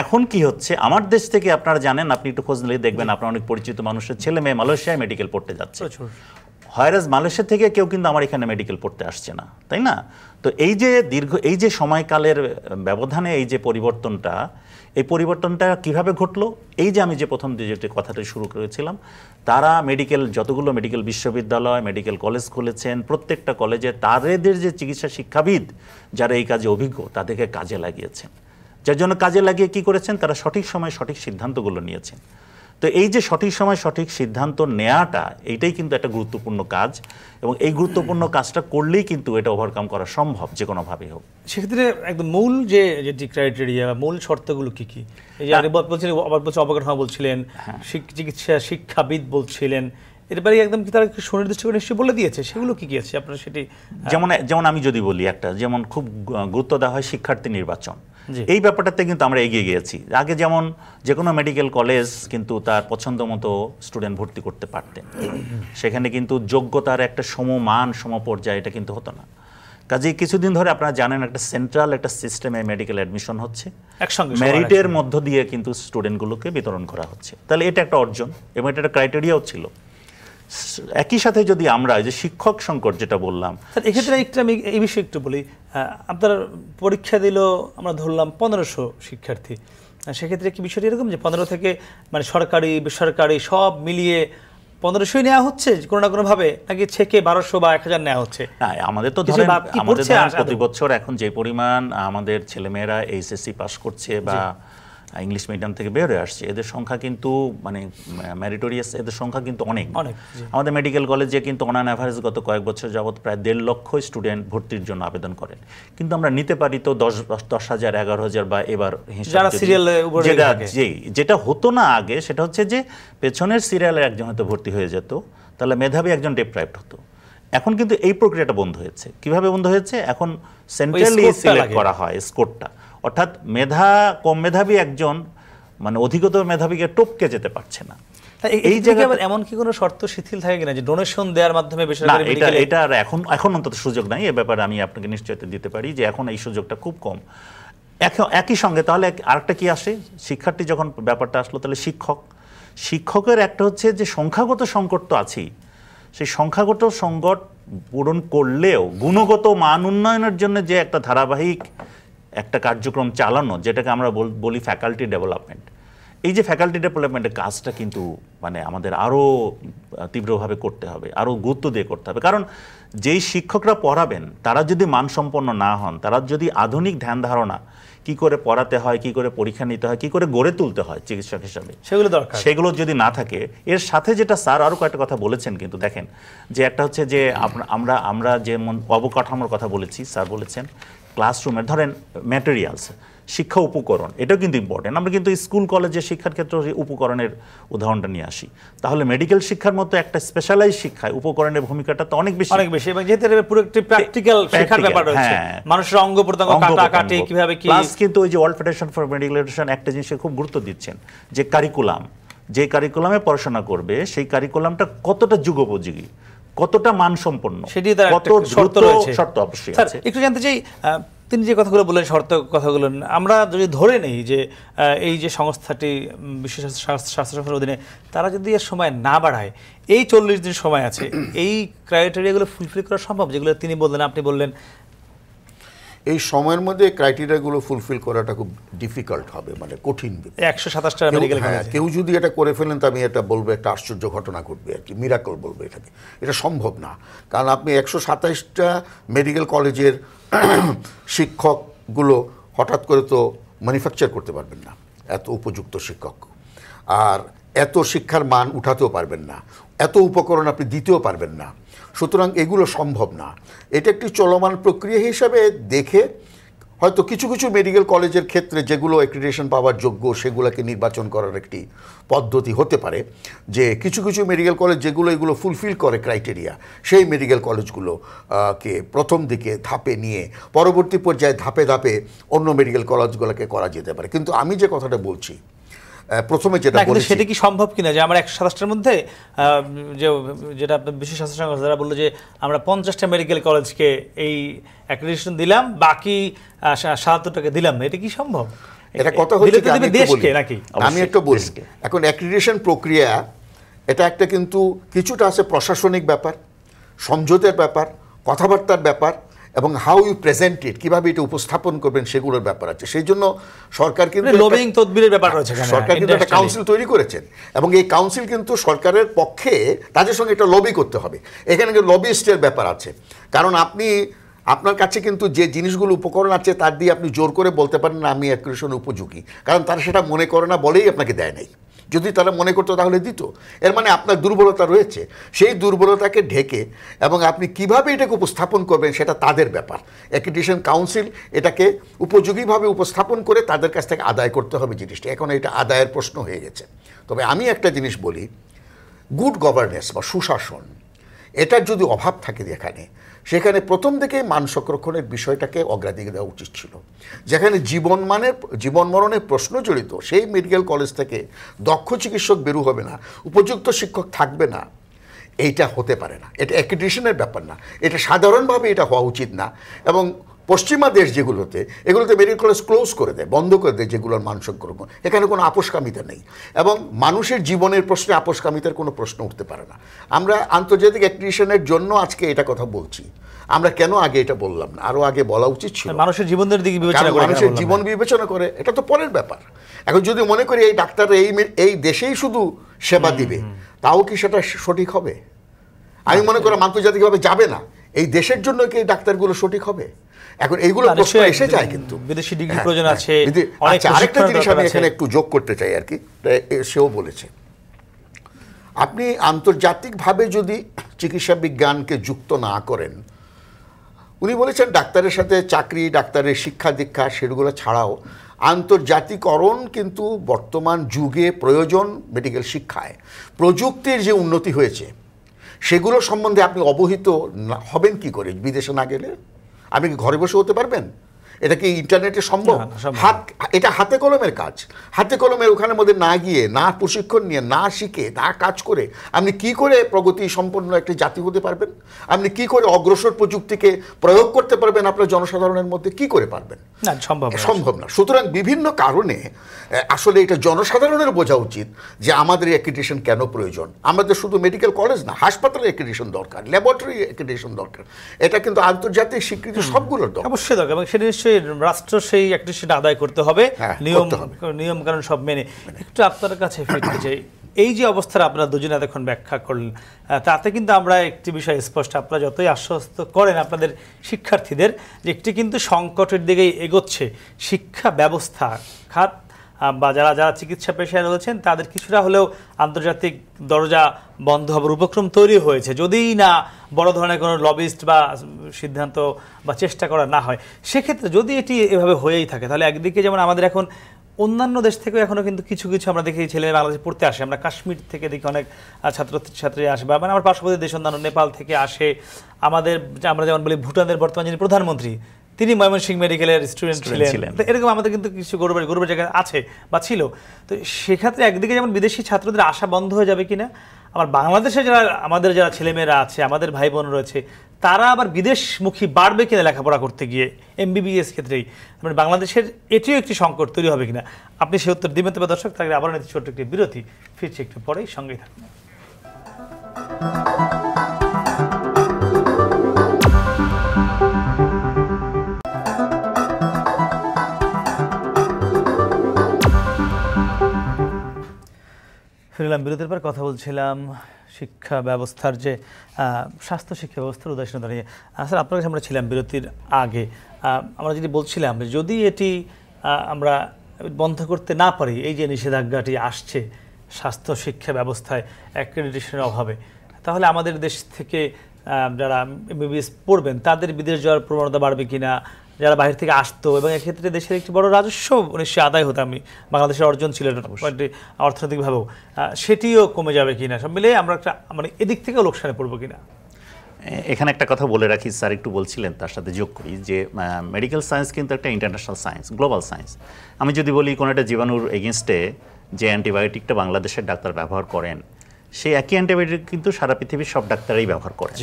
এখন কি হচ্ছে, আমার দেশ থেকে আপনারা জানেন, আপনি একটু খোঁজ নিলে দেখবেন আপনার অনেক পরিচিত মানুষের ছেলে মেয়ে মালয়েশিয়ায় মেডিকেল পড়তে যাচ্ছে। হয়রাজ মালয়েশিয়া থেকে কেউ কিন্তু আমার এখানে মেডিকেল পড়তে আসছে না, তাই না? তো এই যে সময়কালের ব্যবধানে এই যে পরিবর্তনটা, এই পরিবর্তনটা কিভাবে ঘটলো? এই যে আমি যে প্রথম যে কথাটা শুরু করেছিলাম, তারা যতগুলো মেডিকেল বিশ্ববিদ্যালয়, মেডিকেল কলেজ খুলেছেন, প্রত্যেকটা কলেজে তাদের যে চিকিৎসা শিক্ষাবিদ যারা এই কাজে অভিজ্ঞ তাদেরকে কাজে লাগিয়েছেন। যার জন্য কাজে লাগিয়ে কি করেছেন, তারা সঠিক সময়ে সঠিক সিদ্ধান্তগুলো নিয়েছেন। তো এই যে সঠিক সময় সঠিক সিদ্ধান্ত নেওয়াটা, এইটাই কিন্তু একটা গুরুত্বপূর্ণ কাজ, এবং এই গুরুত্বপূর্ণ কাজটা করলেই কিন্তু এটা ওভারকাম করা সম্ভব যে কোনোভাবেই হোক। সেক্ষেত্রে একদম মূল যে ক্রাইটেরিয়া বা মূল শর্তগুলো কি কি? এই যে বলছিলেন অবকাঠামো বলছিলেন, চিকিৎসা শিক্ষাবিদ বলছিলেন, এর বাইরে একদম কি তারা সুনির্দিষ্ট করে নিশ্চয়ই বলে দিয়েছে, সেগুলো কি কি আছে আপনারা সেটি? যেমন আমি যদি বলি, একটা যেমন খুব গুরুত্ব দেওয়া হয় শিক্ষার্থী নির্বাচন, এই ব্যাপারটাতে কিন্তু আমরা এগিয়ে গিয়েছি। আগে যেমন যে কোনো মেডিকেল কলেজ কিন্তু তার পছন্দ মতো স্টুডেন্ট ভর্তি করতে পারতেন, সেখানে কিন্তু যোগ্যতার একটা সমমান সমপর্যায়ে এটা কিন্তু হতো না। কাজেই কিছুদিন ধরে আপনারা জানেন একটা সেন্ট্রাল একটা সিস্টেমে মেডিকেল অ্যাডমিশন হচ্ছে, একসঙ্গে মেরিটের মধ্য দিয়ে কিন্তু স্টুডেন্টগুলোকে বিতরণ করা হচ্ছে। তাহলে এটা একটা অর্জন, এবং এটা একটা ক্রাইটেরিয়াও ছিল। একই সাথে যদি আমরা এই যে শিক্ষক সংকট যেটা বললাম, এক্ষেত্রে আমি এই বিষয়ে একটু বলি। আপনার পরীক্ষা দিল আমরা ধরলাম 1500 শিক্ষার্থী, সেক্ষেত্রে কি বিষয়টি এরকম যে 15 থেকে মানে সরকারি বেসরকারি সব মিলিয়ে 1500 নেওয়া হচ্ছে কোনো না কোনোভাবে, নাকি ছেকে 1200 বা 1000 নেওয়া হচ্ছে? আমাদের তো ধরেন প্রতি বছর এখন যে পরিমাণ আমাদের ছেলেমেয়েরা এইচএসসি পাস করছে বা ইংলিশ মিডিয়াম থেকে বের হয়ে আসছে, এদের সংখ্যা কিন্তু মানে মেরিটোরিয়াস, এদের সংখ্যা কিন্তু অনেক। আমাদের মেডিকেল কলেজে কিন্তু অন অ্যান অ্যাভারেজ গত কয়েক বছর যাবত প্রায় 1.5 লক্ষ স্টুডেন্ট ভর্তির জন্য আবেদন করেন, কিন্তু আমরা নিতে পারি তো 10,000 11,000 বা এবার যেটা হতো না আগে, সেটা হচ্ছে যে পেছনের সিরিয়ালে একজন হয়তো ভর্তি হয়ে যেত, তাহলে মেধাবী একজন ডেপ্রাইভড হতো। এখন কিন্তু এই প্রক্রিয়াটা বন্ধ হয়েছে। কিভাবে বন্ধ হয়েছে? এখন সেন্ট্রালি সিলেক্ট করা হয় স্কোরটা, অর্থাৎ কম মেধাবী একজন মানে অধিকতর মেধাবীকে টপকে যেতে পারছে না। এই জায়গায় এমন কি কোনো শর্ত শিথিল থাকে কিনা যে ডোনেশন দেওয়ার মাধ্যমে বেসরকারি মেডিকেল? এটা এখন অন্তত সুযোগ নাই, এ ব্যাপারে আমি আপনাকে নিশ্চয়তা দিতে পারি যে এখন এই সুযোগটা খুব কম। একই সঙ্গে তাহলে আরেকটা কি আসে, শিক্ষার্থী যখন ব্যাপারটা আসলো, তাহলে শিক্ষকের একটা হচ্ছে যে সংখ্যাগত সংকট তো আছেই, সেই সংখ্যাগত সংকট পূরণ করলেও গুণগত মান উন্নয়নের জন্য যে একটা ধারাবাহিক একটা কার্যক্রম চালানো, যেটাকে আমরা বলি ফ্যাকাল্টি ডেভেলপমেন্ট, এই যে ফ্যাকাল্টি ডেভেলপমেন্টের কাজটা কিন্তু মানে আমাদের আরও তীব্রভাবে করতে হবে, আরও গুরুত্ব দিয়ে করতে হবে। কারণ যেই শিক্ষকরা পড়াবেন তারা যদি মানসম্পন্ন না হন, তারা যদি আধুনিক ধ্যান ধারণা কি করে পড়াতে হয়, কি করে পরীক্ষা নিতে হয়, কি করে গড়ে তুলতে হয় চিকিৎসক হিসাবে, সেগুলো যদি না থাকে, এর সাথে যেটা স্যার আরও কয়েকটা কথা বলেছেন কিন্তু দেখেন, যে একটা হচ্ছে যে আমরা যেমন অবকাঠামোর কথা বলেছি, স্যার বলেছেন ক্লাসরুমের ধরেন ম্যাটেরিয়ালস, শিক্ষা উপকরণ, এটাও কিন্তু ইম্পর্টেন্ট। আমরা কিন্তু স্কুল কলেজের শিক্ষার ক্ষেত্রে উপকরণের উদাহরণটা নিয়ে আসি, তাহলে মেডিকেল শিক্ষার মতো একটা স্পেশালাইজ শিক্ষায় উপকরণের ভূমিকাটা তো অনেক বেশি, এবং যেহেতু পুরো একটি প্র্যাকটিক্যাল শিক্ষার ব্যাপার রয়েছে, মানুষের অঙ্গ প্রত্যঙ্গ কাটাকাটি কিভাবে কি, প্লাস কিন্তু ওই যে world federation for medical education একটা জিনিসে খুব গুরুত্ব দিচ্ছেন যে যে কারিকুলামে পড়াশোনা করবে সেই কারিকুলামটা কতটা যুগোপযোগী, কতটা মানসম্পন্ন, সেটি কত শর্ত অবশ্যই আছে। একটু জানতে চাই, তিনি যে কথাগুলো বললেন, শর্ত কথাগুলো আমরা যদি ধরে নেই যে এই যে সংস্থাটি বিশ্ব স্বাস্থ্য সংস্থার অধীনে, তারা যদি এর সময় না বাড়ায়, এই 40 দিন সময় আছে, এই ক্রাইটেরিয়াগুলো ফুলফিল করা সম্ভব যেগুলো তিনি বললেন, আপনি বললেন? এই সময়ের মধ্যে ক্রাইটেরিয়াগুলো ফুলফিল করাটা খুব ডিফিকাল্ট হবে, মানে কঠিন। 127টা মেডিকেল কলেজ, কেউ যদি এটা করে ফেলেন তো আমি এটা বলবো একটা আশ্চর্য ঘটনা ঘটবে আর কি, মিরাকল বলবো এটাকে। এটা সম্ভব না, কারণ আপনি 127টা মেডিকেল কলেজের শিক্ষকগুলো হঠাৎ করে তো ম্যানুফ্যাকচার করতে পারবেন না, এত উপযুক্ত শিক্ষক, আর এত শিক্ষার মান উঠাতেও পারবেন না, এত উপকরণ আপনি দিতেও পারবেন না। সুতরাং এগুলো সম্ভব না। এটা একটি চলমান প্রক্রিয়া হিসাবে দেখে হয়তো কিছু কিছু মেডিকেল কলেজের ক্ষেত্রে যেগুলো অ্যাক্রিডিটেশন পাওয়ার যোগ্য সেগুলোকে নির্বাচন করার একটি পদ্ধতি হতে পারে, যে কিছু কিছু মেডিকেল কলেজ যেগুলো এগুলো ফুলফিল করে ক্রাইটেরিয়া, সেই মেডিকেল কলেজগুলোকে প্রথম দিকে ধাপে নিয়ে পরবর্তী পর্যায়ে ধাপে ধাপে অন্য মেডিকেল কলেজগুলোকে করা যেতে পারে। কিন্তু আমি যে কথাটা বলছি প্রথমে, যেটা বলেছি, সেটা কি সম্ভব কিনা যে আমরা 127টার মধ্যে যেটা আপনার বিশ্ব স্বাস্থ্য সংস্থা যারা বললো যে আমরা 50টা মেডিকেল কলেজকে এই অ্যাক্রিডিটেশন দিলাম, বাকি 77টাকে দিলাম না, এটা কি সম্ভব? এটা কথা হচ্ছে দিলে তো দেবে দেশকে নাকি? আমি একটা বলি, এখন অ্যাক্রিডিটেশন প্রক্রিয়া এটা একটা কিন্তু কিছুটা আছে প্রশাসনিক ব্যাপার, সমঝোতার ব্যাপার, কথাবার্তার ব্যাপার, এবং হাউ ইউ প্রেজেন্ট ইট, কিভাবে এটা উপস্থাপন করবেন সেগুলোর ব্যাপার আছে। সেই জন্য সরকার কিন্তু লবিং তদবিরের ব্যাপার রয়েছে, সরকার কিন্তু একটা কাউন্সিল তৈরি করেছেন, এবং এই কাউন্সিল কিন্তু সরকারের পক্ষে তাদের সঙ্গে একটা লবি করতে হবে। এখানে কিন্তু লবিস্টের ব্যাপার আছে, কারণ আপনি আপনার কাছে কিন্তু যে জিনিসগুলো উপকরণ আছে তার দিয়ে আপনি জোর করে বলতে পারেন না আমি অ্যাক্রিডিটেশন উপযোগী, কারণ তারা সেটা মনে করে না বলেই আপনাকে দেয় নাই। যদি তারা মনে করতো তাহলে দিত। এর মানে আপনার দুর্বলতা রয়েছে, সেই দুর্বলতাকে ঢেকে এবং আপনি কিভাবে এটাকে উপস্থাপন করবেন সেটা তাদের ব্যাপার। অ্যাক্রিডিটেশন কাউন্সিল এটাকে উপযোগীভাবে উপস্থাপন করে তাদের কাছ থেকে আদায় করতে হবে জিনিসটা। এখন এটা আদায়ের প্রশ্ন হয়ে গেছে। তবে আমি একটা জিনিস বলি, গুড গভর্নেন্স বা সুশাসন এটার যদি অভাব থাকে সেখানে প্রথম থেকেই মান সংরক্ষণের বিষয়টাকে অগ্রাধিকার দেওয়া উচিত ছিল। যেখানে জীবন মরণের প্রশ্ন জড়িত, সেই মেডিকেল কলেজ থেকে দক্ষ চিকিৎসক বেরু হবে না, উপযুক্ত শিক্ষক থাকবে না, এইটা হতে পারে না। এটা অ্যাক্রিডিটেশনের ব্যাপার না, এটা সাধারণভাবে এটা হওয়া উচিত না। এবং পশ্চিমা দেশ যেগুলোতে মেডিকেল কলেজ ক্লোজ করে দেয়, বন্ধ করে দেয়, যেগুলোর মান সংরক্ষণ, এখানে কোনো আপোষকামিতা নেই, এবং মানুষের জীবনের প্রশ্নে আপোষকামিতার কোনো প্রশ্ন উঠতে পারে না। আমরা আন্তর্জাতিক অ্যাক্রিডিটেশনের জন্য আজকে এটা কথা বলছি, আমরা কেন আগে এটা বললাম না? আরও আগে বলা উচিত ছিল। মানুষের জীবনের দিকে বিবেচনা করে, মানুষের জীবন বিবেচনা করে, এটা তো পরের ব্যাপার। এখন যদি মনে করি এই ডাক্তার এই দেশেই শুধু সেবা দিবে, তাও কি সেটা সঠিক হবে? আমি মনে করি আন্তর্জাতিকভাবে যাবে না, এই দেশের জন্য কি এই ডাক্তারগুলো সঠিক হবে? এখন এইগুলো প্রশ্ন এসে যায়, কিন্তু বিদেশি ডিগ্রি প্রয়োজন আছে। আরেকটা জিনিস আমি এখানে একটু যোগ করতে চাই আর কি, সেও বলেছে, আপনি আন্তর্জাতিকভাবে যদি চিকিৎসা বিজ্ঞানকে যুক্ত না করেন, উনি বলেছেন ডাক্তারের সাথে চাকরি, ডাক্তারের শিক্ষা দীক্ষা সেগুলো ছাড়াও আন্তর্জাতিকরণ কিন্তু বর্তমান যুগে প্রয়োজন। মেডিকেল শিক্ষায় প্রযুক্তির যে উন্নতি হয়েছে সেগুলো সম্বন্ধে আপনি অবহিত হবেন কি করে? বিদেশে না গেলে আপনি কি ঘরে বসে হতে পারবেন? এটা কি ইন্টারনেটে সম্ভব? এটা হাতে কলমের কাজ। হাতে কলমের ওখানের মধ্যে না গিয়ে, না প্রশিক্ষণ নিয়ে, না শিখে, না কাজ করে আপনি কি করে প্রগতি সম্পন্ন একটি জাতি হতে পারবেন? আপনি কি করে অগ্রসর প্রযুক্তিকে প্রয়োগ করতে পারবেন আপনার জনসাধারণের মধ্যে? কি করে পারবেন? সম্ভব না। সুতরাং বিভিন্ন কারণে আসলে এটা জনসাধারণের বোঝা উচিত যে আমাদের অ্যাক্রিডিটেশন কেন প্রয়োজন। আমাদের শুধু মেডিকেল কলেজ না, হাসপাতালের অ্যাক্রিডিটেশন দরকার, ল্যাবরেটরি অ্যাক্রিডিটেশন দরকার, এটা কিন্তু আন্তর্জাতিক স্বীকৃতি সবগুলোর দরকার, অবশ্যই দরকার। এবং সেটা নিশ্চয়ই রাষ্ট্র সেই অ্যাক্রিডিটেশন আদায় করতে হবে, নিয়ম কারণ সব মেনে। একটু আপনার কাছে ফিরতে চাই, এই যে অবস্থাটা আপনারা দুজনে এতক্ষণ ব্যাখ্যা করলেন, তাতে কিন্তু আমরা একটি বিষয় স্পষ্ট, আপনারা যতই আশ্বস্ত করেন আপনাদের শিক্ষার্থীদের যে একটি কিন্তু সংকটের দিকেই এগোচ্ছে শিক্ষা ব্যবস্থা খাত, বা যারা চিকিৎসা পেশায় রয়েছেন তাদের কিছুটা হলেও আন্তর্জাতিক দরজা বন্ধ হবার উপক্রম তৈরি হয়েছে, যদিই না বড় ধরনের কোনো লবিস্ট বা সিদ্ধান্ত বা চেষ্টা করা না হয়। সেক্ষেত্রে যদি এটি এভাবে হয়েই থাকে, তাহলে একদিকে যেমন আমাদের এখন অন্যান্য দেশ থেকেও এখনও কিন্তু কিছু আমরা দেখি ছেলেমেয়ে বাংলাদেশে পড়তে আসে, আমরা কাশ্মীর থেকে দেখি অনেক ছাত্রী আসে, বা আমার পার্শ্ববর্তী দেশ অন্যান্য নেপাল থেকে আসে, আমরা যেমন বলি ভুটানের বর্তমান যিনি প্রধানমন্ত্রী তিনি ময়মনসিংহ মেডিকেলের স্টুডেন্ট ছিলেন। এরকম আমাদের কিন্তু কিছু গৌরবের জায়গা আছে বা ছিল। তো সেক্ষেত্রে একদিকে যেমন বিদেশি ছাত্রদের আশা বন্ধ হয়ে যাবে কিনা, আবার বাংলাদেশে আমাদের যারা ছেলেমেয়েরা আছে, আমাদের ভাই বোন রয়েছে, তারা আবার বিদেশমুখী বাড়বে কিনা লেখাপড়া করতে গিয়ে, MBBS ক্ষেত্রেই মানে বাংলাদেশের এটিও একটি সংকট তৈরি হবে কিনা, আপনি সে উত্তর দিবেন। তবে দর্শক তাকে আবার নিতে ছোট্ট একটি বিরতি, ফিরছি একটু পরেই, সঙ্গেই থাকবেন। ফিরলাম বিরতির পর, কথা বলছিলাম শিক্ষা ব্যবস্থার যে স্বাস্থ্য শিক্ষা ব্যবস্থার উদাসীনতা নিয়ে। স্যার আপনার কাছে আমরা ছিলাম বিরতির আগে, আমরা যদি বলছিলাম যদি এটি আমরা বন্ধ করতে না পারি, এই যে নিষেধাজ্ঞাটি আসছে স্বাস্থ্য শিক্ষা ব্যবস্থায় অ্যাক্রেডিটেশনের অভাবে, তাহলে আমাদের দেশ থেকে যারা MBBS পড়বেন তাদের বিদেশ যাওয়ার প্রবণতা বাড়বে কিনা, যারা বাইরে থেকে আসতো, এবং এক্ষেত্রে দেশের একটি বড় রাজস্ব নিশ্চয়ই আদায় হতো, আমি বাংলাদেশের অর্জন ছিল অর্থনৈতিকভাবেও, সেটিও কমে যাবে কিনা, সব মিলে আমরা একটা মানে এদিক থেকেও লোকসানে পড়বো কিনা। এখানে একটা কথা বলে রাখি, স্যার একটু বলছিলেন তার সাথে যোগ করি যে মেডিকেল সায়েন্স কিন্তু একটা ইন্টারন্যাশনাল সায়েন্স, গ্লোবাল সায়েন্স। আমি যদি বলি কোনো একটা জীবাণুর এগেনস্টে যে অ্যান্টিবায়োটিকটা বাংলাদেশের ডাক্তার ব্যবহার করেন, সেই একই অ্যান্টিবায়োটিক কিন্তু সারা পৃথিবীর সব ডাক্তারই ব্যবহার করেন।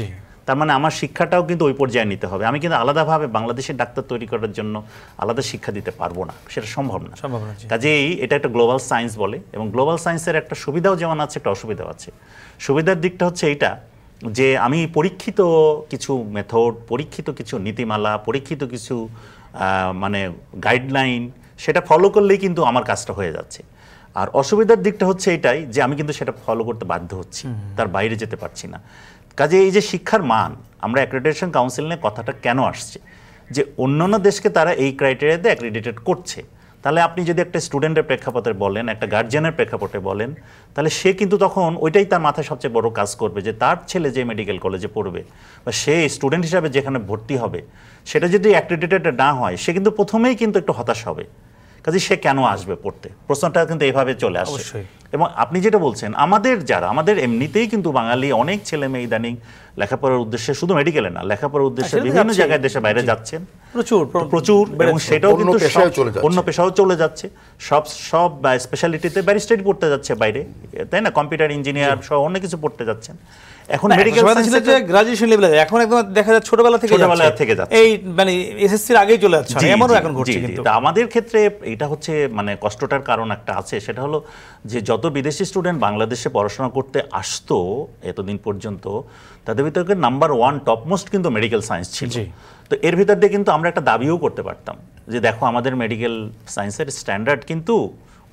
তার মানে আমার শিক্ষাটাও কিন্তু ওই পর্যায়ে নিতে হবে। আমি কিন্তু আলাদাভাবে বাংলাদেশের ডাক্তার তৈরি করার জন্য আলাদা শিক্ষা দিতে পারবো না, সেটা সম্ভব না। কাজেই এটা একটা গ্লোবাল সায়েন্স বলে, এবং গ্লোবাল সায়েন্সের একটা সুবিধাও যেমন আছে, একটা অসুবিধাও আছে। সুবিধার দিকটা হচ্ছে এইটা যে আমি পরীক্ষিত কিছু মেথড, পরীক্ষিত কিছু নীতিমালা, পরীক্ষিত কিছু মানে গাইডলাইন, সেটা ফলো করলেই কিন্তু আমার কাজটা হয়ে যাচ্ছে। আর অসুবিধার দিকটা হচ্ছে এটাই যে আমি কিন্তু সেটা ফলো করতে বাধ্য হচ্ছি, তার বাইরে যেতে পারছি না। কাজে এই যে শিক্ষার মান, আমরা অ্যাক্রেডিটেশন কাউন্সিল নিয়ে কথাটা কেন আসছে, যে অন্যান্য দেশকে তারা এই ক্রাইটেরিয়াতে অ্যাক্রেডিটেড করছে, তাহলে আপনি যদি একটা স্টুডেন্টের প্রেক্ষাপটে বলেন, একটা গার্জিয়ানের প্রেক্ষাপটে বলেন, তাহলে সে কিন্তু তখন ওইটাই তার মাথায় সবচেয়ে বড় কাজ করবে, যে তার ছেলে যে মেডিকেল কলেজে পড়বে বা সে স্টুডেন্ট হিসাবে যেখানে ভর্তি হবে, সেটা যদি অ্যাক্রেডিটেড না হয়, সে কিন্তু প্রথমেই কিন্তু একটু হতাশ হবে। কাজে সে কেন আসবে পড়তে, প্রশ্নটা কিন্তু এইভাবে চলে আসে। এবং আপনি যেটা বলছেন, আমাদের এমনিতেই কিন্তু বাঙালি অনেক ছেলে মেয়ে ইদানিং লেখাপড়ার উদ্দেশ্যে, শুধু মেডিকেলে না, লেখাপড়ার উদ্দেশ্যে বিভিন্ন জায়গায় দেশে বাইরে যাচ্ছেন প্রচুর, এবং সেটাও কিন্তু অন্য পেশাও চলে যাচ্ছে। সব স্পেশালিটিতে ব্যারিস্টারি পড়তে যাচ্ছে বাইরে, তাই না, কম্পিউটার ইঞ্জিনিয়ার সহ অনেক কিছু পড়তে যাচ্ছেন। এখন মেডিকেল সায়েন্সে গ্রাজুয়েশন লেভেলে, এখন একদম দেখা যাচ্ছে ছোটবেলা থেকে যাচ্ছে, এই মানে এসএসসির আগেই চলে যাচ্ছে, এমনও এখন ঘটছে। কিন্তু আমাদের ক্ষেত্রে এটা হচ্ছে মানে কষ্টটার কারণ একটা আছে, সেটা হলো যে যত বিদেশি স্টুডেন্ট বাংলাদেশে পড়াশোনা করতে আসতো এতদিন পর্যন্ত, তাদের ভিতরে নাম্বার 1 টপমোস্ট কিন্তু মেডিকেল সায়েন্স ছিল। তো এর ভিতর দিয়ে কিন্তু আমরা একটা দাবিও করতে পারতাম যে দেখো আমাদের মেডিকেল সায়েন্সের স্ট্যান্ডার্ড কিন্তু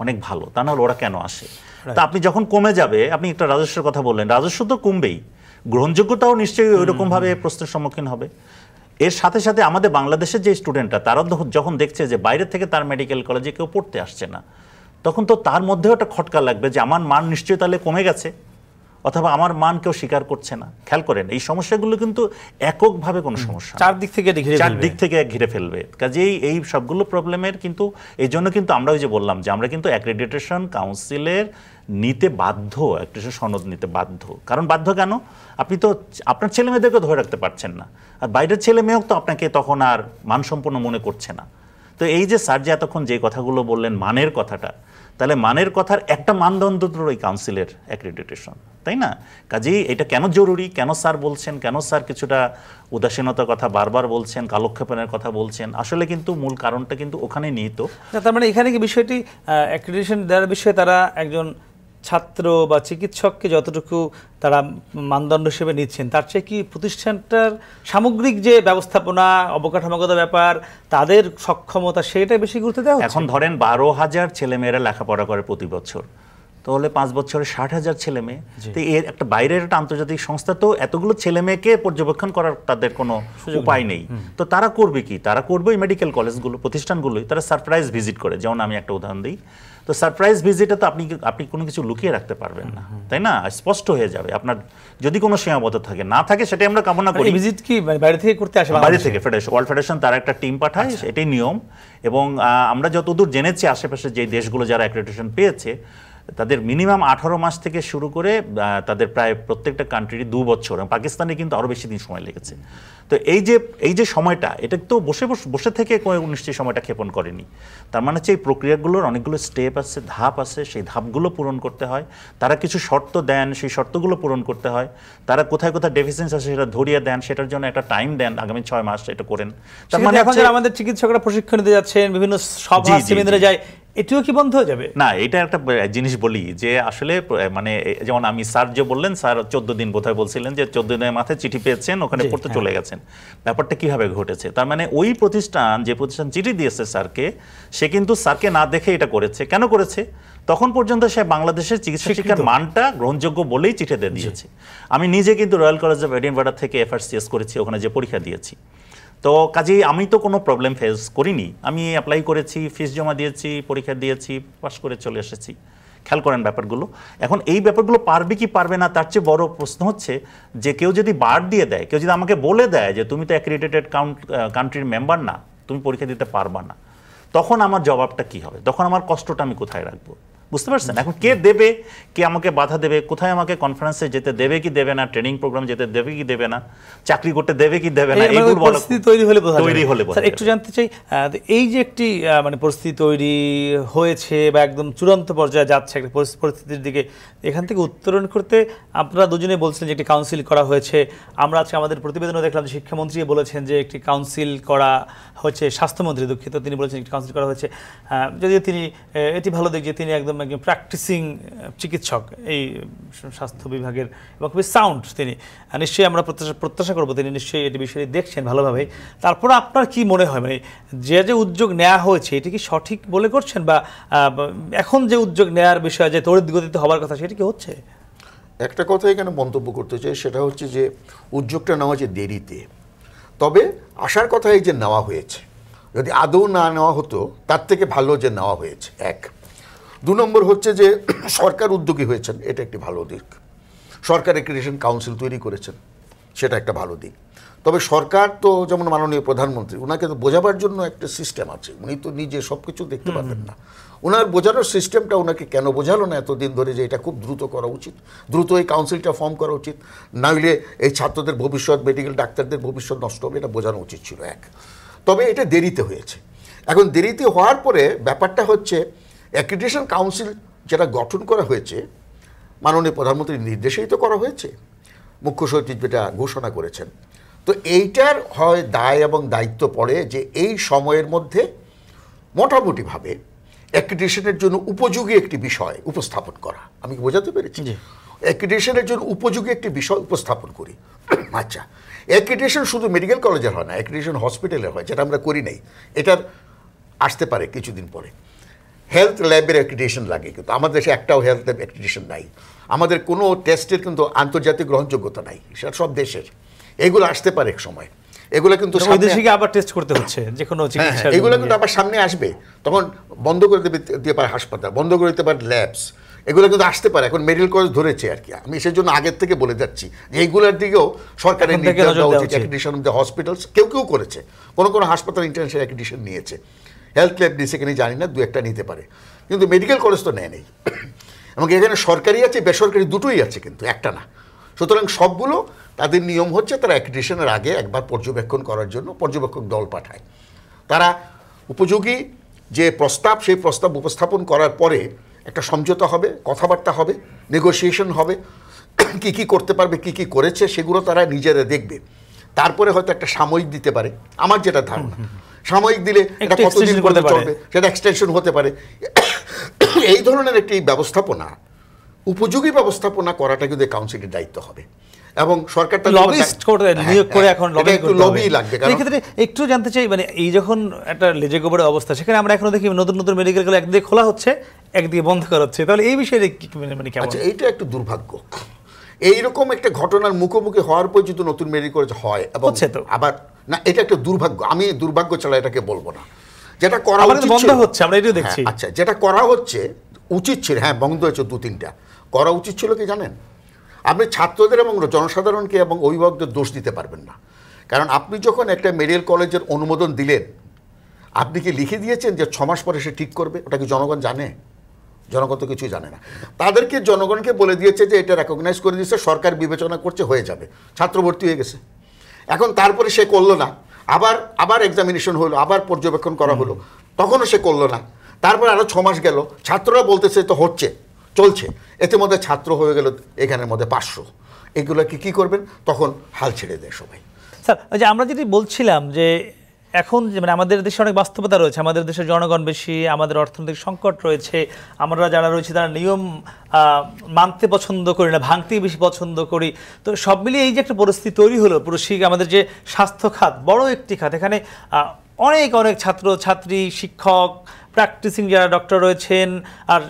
অনেক ভালো, তা নাহলে ওরা কেন আসে। তা আপনি যখন কমে যাবে, আপনি একটা রাজস্বের কথা বললেন, রাজস্ব তো কমবেই, গ্রহণযোগ্যতাও নিশ্চয়ই ওইরকমভাবে প্রশ্নের সম্মুখীন হবে। এর সাথে সাথে আমাদের বাংলাদেশের যে স্টুডেন্টরা, তারা যখন দেখছে যে বাইরে থেকে তার মেডিকেল কলেজে কেউ পড়তে আসছে না, তখন তো তার মধ্যেও একটা খটকা লাগবে যে আমার মান নিশ্চয়ই তাহলে কমে গেছে, অথবা আমার মান কেউ স্বীকার করছে না। খেয়াল করেন, এই সমস্যাগুলো কিন্তু এককভাবে কোনো সমস্যা, চারদিক থেকে ঘিরে ফেলবে। কাজেই এই সবগুলো প্রবলেমের কিন্তু এই জন্য কিন্তু আমরা ওই যে বললাম যে আমরা কিন্তু অ্যাক্রেডিটেশন কাউন্সিলের নিতে বাধ্য, অ্যাক্রেডিটেশন সনদ নিতে বাধ্য। কারণ বাধ্য কেন, আপনি তো আপনার ছেলে মেয়েদেরকে ধরে রাখতে পারছেন না, আর বাইরের ছেলে মেয়েও তো আপনাকে তখন আর মানসম্পন্ন মনে করছে না। তো এই যে স্যার যে এতক্ষণ যে কথাগুলো বললেন মানের কথাটা, তাহলে মানের কথার একটা মানদণ্ড তো এই কাউন্সিলের অ্যাক্রেডিটেশন, তাই না? কাজেই এটা কেন জরুরি, কেন স্যার বলছেন, কেন স্যার কিছুটা উদাসীনতার কথা বারবার বলছেন, কালক্ষেপণের কথা বলছেন, আসলে কিন্তু মূল কারণটা কিন্তু ওখানে নিহিত। তার মানে এখানে কি বিষয়টি অ্যাক্রেডিটেশন দেওয়ার বিষয়ে তারা একজন ছাত্র বা চিকিৎসককে যতটুকু তারা মানদণ্ড হিসেবে নিচ্ছেন, তার চেয়ে কি প্রতিষ্ঠানটার সামগ্রিক যে ব্যবস্থাপনা, অবকাঠামোগত ব্যাপার, তাদের সক্ষমতা, সেটা বেশি গুরুত্ব দেওয়া হচ্ছে? এখন ধরেন 12,000 ছেলেমেয়েরা লেখাপড়া করে প্রতি বছর, তাহলে 5 বছরে 60,000 ছেলে মেয়ে। তো এর একটা বাইরের একটা আন্তর্জাতিক সংস্থা তো এতগুলো ছেলে মেয়েকে পর্যবেক্ষণ করার তাদের কোনো উপায় নেই। তো তারা করবে কি, তারা করবে ওই মেডিকেল কলেজগুলো, প্রতিষ্ঠানগুলোই তারা সারপ্রাইজ ভিজিট করে। যেমন আমি একটা উদাহরণ দিই, তো সারপ্রাইজ ভিজিটে তো আপনি কোনো কিছু লুকিয়ে রাখতে পারবেন না, তাই না? স্পষ্ট হয়ে যাবে আপনার যদি কোনো সীমাবদ্ধ থাকে, না থাকে সেটাই আমরা কামনা করি। ভিজিট কি বাইরে থেকে করতে আসে? বাইরে থেকে ওয়ার্ল্ড ফেডারেশন তারা একটা টিম পাঠায়, এটাই নিয়ম। এবং আমরা যতদূর জেনেছি আশেপাশে যে দেশগুলো যারা অ্যাক্রেডিটেশন পেয়েছে, তাদের মিনিমাম 18 মাস থেকে শুরু করে তাদের প্রায় প্রত্যেকটা কান্ট্রিরই 2 বছর, পাকিস্তানে কিন্তু আরও বেশি দিন সময় লেগেছে। তো এই যে সময়টা, এটা তো বসে থেকে নিশ্চয়ই সময়টা ক্ষেপণ করেনি। তার মানে হচ্ছে এই প্রক্রিয়াগুলোর অনেকগুলো স্টেপ আছে, ধাপ আছে, সেই ধাপগুলো পূরণ করতে হয়। তারা কিছু শর্ত দেন, সেই শর্তগুলো পূরণ করতে হয়। তারা কোথায় কোথায় ডেফিসিয়েন্সি আছে সেটা ধরিয়ে দেন, সেটার জন্য একটা টাইম দেন, আগামী 6 মাস এটা করেন। তার মানে এখন আমাদের চিকিৎসকরা প্রশিক্ষণ দিতে যাচ্ছেন, বিভিন্ন সভা সেমিনারে যায়, এটিও কি বন্ধ হয়ে যাবে? না, এটা একটা জিনিস বলি যে আসলে মানে যেমন আমি স্যার যে বললেন, স্যার 14 দিন বোধহয় বলছিলেন যে 14 দিনের মাথায় চিঠি পেয়েছেন, ওখানে পড়তে চলে গেছেন। ব্যাপারটা কিভাবে ঘটেছে? তার মানে ওই যে প্রতিষ্ঠান চিঠি দিয়েছে স্যারকে, সে কিন্তু স্যারকে না দেখে এটা করেছে। কেন করেছে? তখন পর্যন্ত সে বাংলাদেশের চিকিৎসা শিক্ষার মানটা গ্রহণযোগ্য বলেই চিঠি দিয়েছে। আমি নিজে কিন্তু রয়্যাল কলেজ অফ এডিনবারা থেকে FRCS করেছি, ওখানে যে পরীক্ষা দিয়েছি। তো কাজেই আমি তো কোনো প্রবলেম ফেস করিনি। আমি অ্যাপ্লাই করেছি, ফিস জমা দিয়েছি, পরীক্ষা দিয়েছি, পাস করে চলে এসেছি। খেয়াল করেন ব্যাপারগুলো। এখন এই ব্যাপারগুলো পারবে কি পারবে না, তার চেয়ে বড় প্রশ্ন হচ্ছে যে কেউ যদি বার দিয়ে দেয়, কেউ যদি আমাকে বলে দেয় যে তুমি তো অ্যাক্রেডিটেড কান্ট্রির মেম্বার না, তুমি পরীক্ষা দিতে পারবা না, তখন আমার জবাবটা কি হবে? তখন আমার কষ্টটা আমি কোথায় রাখবো? বুঝতে পারছেন? এখন কে দেবে, কে আমাকে বাধা দেবে, কোথায় আমাকে কনফারেন্সে যেতে দেবে কি দেবে না, ট্রেনিং প্রোগ্রাম যেতে দেবে কি দেবে না, চাকরি করতে দেবে কি দেবে না, এইগুলো পরিস্থিতি তৈরি হলে বোঝা যাবে। স্যার একটু জানতে চাই, এই যে একটি মানে পরিস্থিতি তৈরি হয়েছে বা একদম চূড়ান্ত পর্যায়ে যাচ্ছে একটা পরিস্থিতির দিকে, এখান থেকে উত্তরণ করতে আপনারা দুজনে বলছিলেন যে একটি কাউন্সিল করা হয়েছে। আমরা আজকে আমাদের প্রতিবেদনে দেখলাম যে শিক্ষামন্ত্রী বলেছেন যে একটি কাউন্সিল করা হচ্ছে, স্বাস্থ্যমন্ত্রী দুঃখিত তিনি বলেছেন একটি কাউন্সিল করা হয়েছে। যদিও তিনি এটি ভালো দিক যে তিনি একদম প্র্যাকটিসিং চিকিৎসক এই স্বাস্থ্য বিভাগের এবং খুবই সাউন্ড তিনি, নিশ্চয়ই আমরা প্রত্যাশা করবো তিনি নিশ্চয়ই এটি বিষয়ে দেখছেন ভালোভাবে। তারপরে আপনার কি মনে হয় মানে যে উদ্যোগ নেওয়া হয়েছে এটি কি সঠিক বলে করছেন, বা এখন যে উদ্যোগ নেওয়ার বিষয় যে তড়িৎ গতিতে হওয়ার কথা সেটি কি হচ্ছে? একটা কথা এখানে মন্তব্য করতে চাই, সেটা হচ্ছে যে উদ্যোগটা নেওয়া হয়েছে দেরিতে, তবে আসার কথা এই যে নেওয়া হয়েছে, যদি আদৌ না নেওয়া হতো তার থেকে ভালো যে নেওয়া হয়েছে। এক, 2 নম্বর হচ্ছে যে সরকার উদ্যোগী হয়েছেন, এটা একটি ভালো দিক। সরকার অ্যাক্রিডিটেশন কাউন্সিল তৈরি করেছেন, সেটা একটা ভালো দিক। তবে সরকার তো যেমন মাননীয় প্রধানমন্ত্রী, ওনাকে তো বোঝাবার জন্য একটা সিস্টেম আছে, উনি তো নিজে সব কিছু দেখতে পারবেন না। ওনার বোঝানোর সিস্টেমটা ওনাকে কেন বোঝালো না এতদিন ধরে যে এটা খুব দ্রুত করা উচিত, দ্রুত এই কাউন্সিলটা ফর্ম করা উচিত, নইলে এই ছাত্রদের ভবিষ্যৎ, মেডিকেল ডাক্তারদের ভবিষ্যৎ নষ্ট হবে, এটা বোঝানো উচিত ছিল। এক, তবে এটা দেরিতে হয়েছে। এখন দেরিতে হওয়ার পরে ব্যাপারটা হচ্ছে অ্যাক্রিডিটেশন কাউন্সিল যেটা গঠন করা হয়েছে মাননীয় প্রধানমন্ত্রীর নির্দেশেই তো করা হয়েছে, মুখ্য সচিব যেটা ঘোষণা করেছেন। তো এইটার হয় দায় এবং দায়িত্ব পড়ে যে এই সময়ের মধ্যে মোটামুটিভাবে অ্যাক্রিডিটেশনের জন্য উপযোগী একটি বিষয় উপস্থাপন করা। আমি কি বোঝাতে পেরেছি? অ্যাক্রিডিটেশনের জন্য উপযোগী একটি বিষয় উপস্থাপন করি। আচ্ছা, অ্যাক্রিডিটেশন শুধু মেডিকেল কলেজের হয় না, অ্যাক্রিডিটেশন হসপিটালের হয়, যেটা আমরা করি নাই। এটার আসতে পারে কিছুদিন পরে। হেলথ ল্যাবের অ্যাক্রিডিটেশন লাগে, কিন্তু আমাদের দেশে একটাও হেলথ ল্যাব অ্যাক্রিডিটেশন নাই। আমাদের কোনো টেস্টের কিন্তু আন্তর্জাতিক গ্রহণযোগ্যতা নাই, সেটা সব দেশের। এগুলো আসতে পারে এক সময়, এগুলো কিন্তু আবার টেস্ট করতে হচ্ছে যে কোনো চিকিৎসা, এগুলো কিন্তু আবার সামনে আসবে, তখন বন্ধ করে দিতে পারে হাসপাতাল, বন্ধ করে দিতে পারে ল্যাবস, এগুলো কিন্তু আসতে পারে। এখন মেডিকেল কলেজ ধরেছে আর কি, আমি সেই জন্য আগের থেকে বলে যাচ্ছি যে এইগুলোর দিকেও সরকারের নির্দেশ দেওয়া উচিত। অ্যাক্রিডিটেশন অফ দ্য হসপিটালস কেউ করেছে, কোনো হাসপাতাল ইন্টারন্যাশনাল অ্যাক্রিডিটেশন নিয়েছে, হেলথ ল্যাব নিয়েছে কিনা জানি না, 2-1টা নিতে পারে, কিন্তু মেডিকেল কলেজ তো নেয় নেই। এবং এখানে সরকারি আছে বেসরকারি দুটোই আছে, কিন্তু একটা না। সুতরাং সবগুলো তাদের নিয়ম হচ্ছে তারা অ্যাক্রিডিটেশনের আগে একবার পর্যবেক্ষণ করার জন্য পর্যবেক্ষক দল পাঠায়। তারা উপযোগী যে প্রস্তাব, সেই প্রস্তাব উপস্থাপন করার পরে একটা সমঝোতা হবে, কথাবার্তা হবে, নেগোসিয়েশন হবে, কি কি করতে পারবে, কি কি করেছে সেগুলো তারা নিজেরা দেখবে। তারপরে হয়তো একটা সাময়িক দিতে পারে, আমার যেটা ধারণা। সাময়িক দিলে এটা কতদিন পর্যন্ত চলবে, সেটা এক্সটেনশন হতে পারে। এই ধরনের একটি ব্যবস্থাপনা, উপযোগী ব্যবস্থাপনা করাটা কিন্তু কাউন্সিলের দায়িত্ব হবে। এবং সরকার নিয়োগ করে এখন লবি লাগবে। এই ক্ষেত্রে একটু জানতে চাই, মানে এই যখন একটা লেজে গোবরের অবস্থা, সেখানে আমরা এখনো দেখি নতুন নতুন মেডিকেল কলেজ একদিকে খোলা হচ্ছে, একদিকে বন্ধ করা হচ্ছে, তাহলে এই বিষয়ে মানে কেমন? আচ্ছা, এইটা একটু দুর্ভাগ্য। এইরকম একটা ঘটনার মুখোমুখি হওয়ার পর যদি নতুন মেডিকেল কলেজ হয় এবং আবার না, এটা একটা দুর্ভাগ্য। আমি দুর্ভাগ্য ছাড়া এটাকে বলবো না। যেটা করা বন্ধ হচ্ছে আমরা এটাও দেখছি। আচ্ছা, যেটা করা হচ্ছে উচিত ছিল, হ্যাঁ বন্ধ হয়েছে 2-3টা, করা উচিত ছিল কি জানেন? আপনি ছাত্রদের এবং জনসাধারণকে এবং অভিভাবকদের দোষ দিতে পারবেন না। কারণ আপনি যখন একটা মেডিকেল কলেজের অনুমোদন দিলেন, আপনি কি লিখে দিয়েছেন যে 6 মাস পরে সে ঠিক করবে? ওটা কি জনগণ জানে? জনগণ তো কিছুই জানে না। তাদেরকে জনগণকে বলে দিয়েছে যে এটা রেকগনাইজ করে দিয়েছে, সরকার বিবেচনা করছে, হয়ে যাবে, ছাত্র ভর্তি হয়ে গেছে। এখন তারপরে সে করলো না, আবার এক্সামিনেশন হলো, আবার পর্যবেক্ষণ করা হলো, তখনও সে করলো না। তারপর আরও 6 মাস গেল, ছাত্ররা বলতেছে তো হচ্ছে, চলছে, এতে মধ্যে ছাত্র হয়ে গেল এখানের মধ্যে 500। এগুলো কি করবেন? তখন হাল ছেড়ে দেয় সবাই। স্যার, ওই যে আমরা যেটি বলছিলাম যে এখন মানে আমাদের দেশে অনেক বাস্তবতা রয়েছে, আমাদের দেশের জনগণ বেশি, আমাদের অর্থনৈতিক সংকট রয়েছে, আমরা যারা রয়েছে তারা নিয়ম মানতে পছন্দ করি না, ভাঙতেই বেশি পছন্দ করি। তো সব মিলিয়ে এই যে একটা পরিস্থিতি তৈরি হলো, পুরো আমাদের যে স্বাস্থ্য খাত বড় একটি খাত, এখানে অনেক ছাত্র ছাত্রী, শিক্ষক, প্র্যাকটিসিং যারা ডক্টর রয়েছেন, আর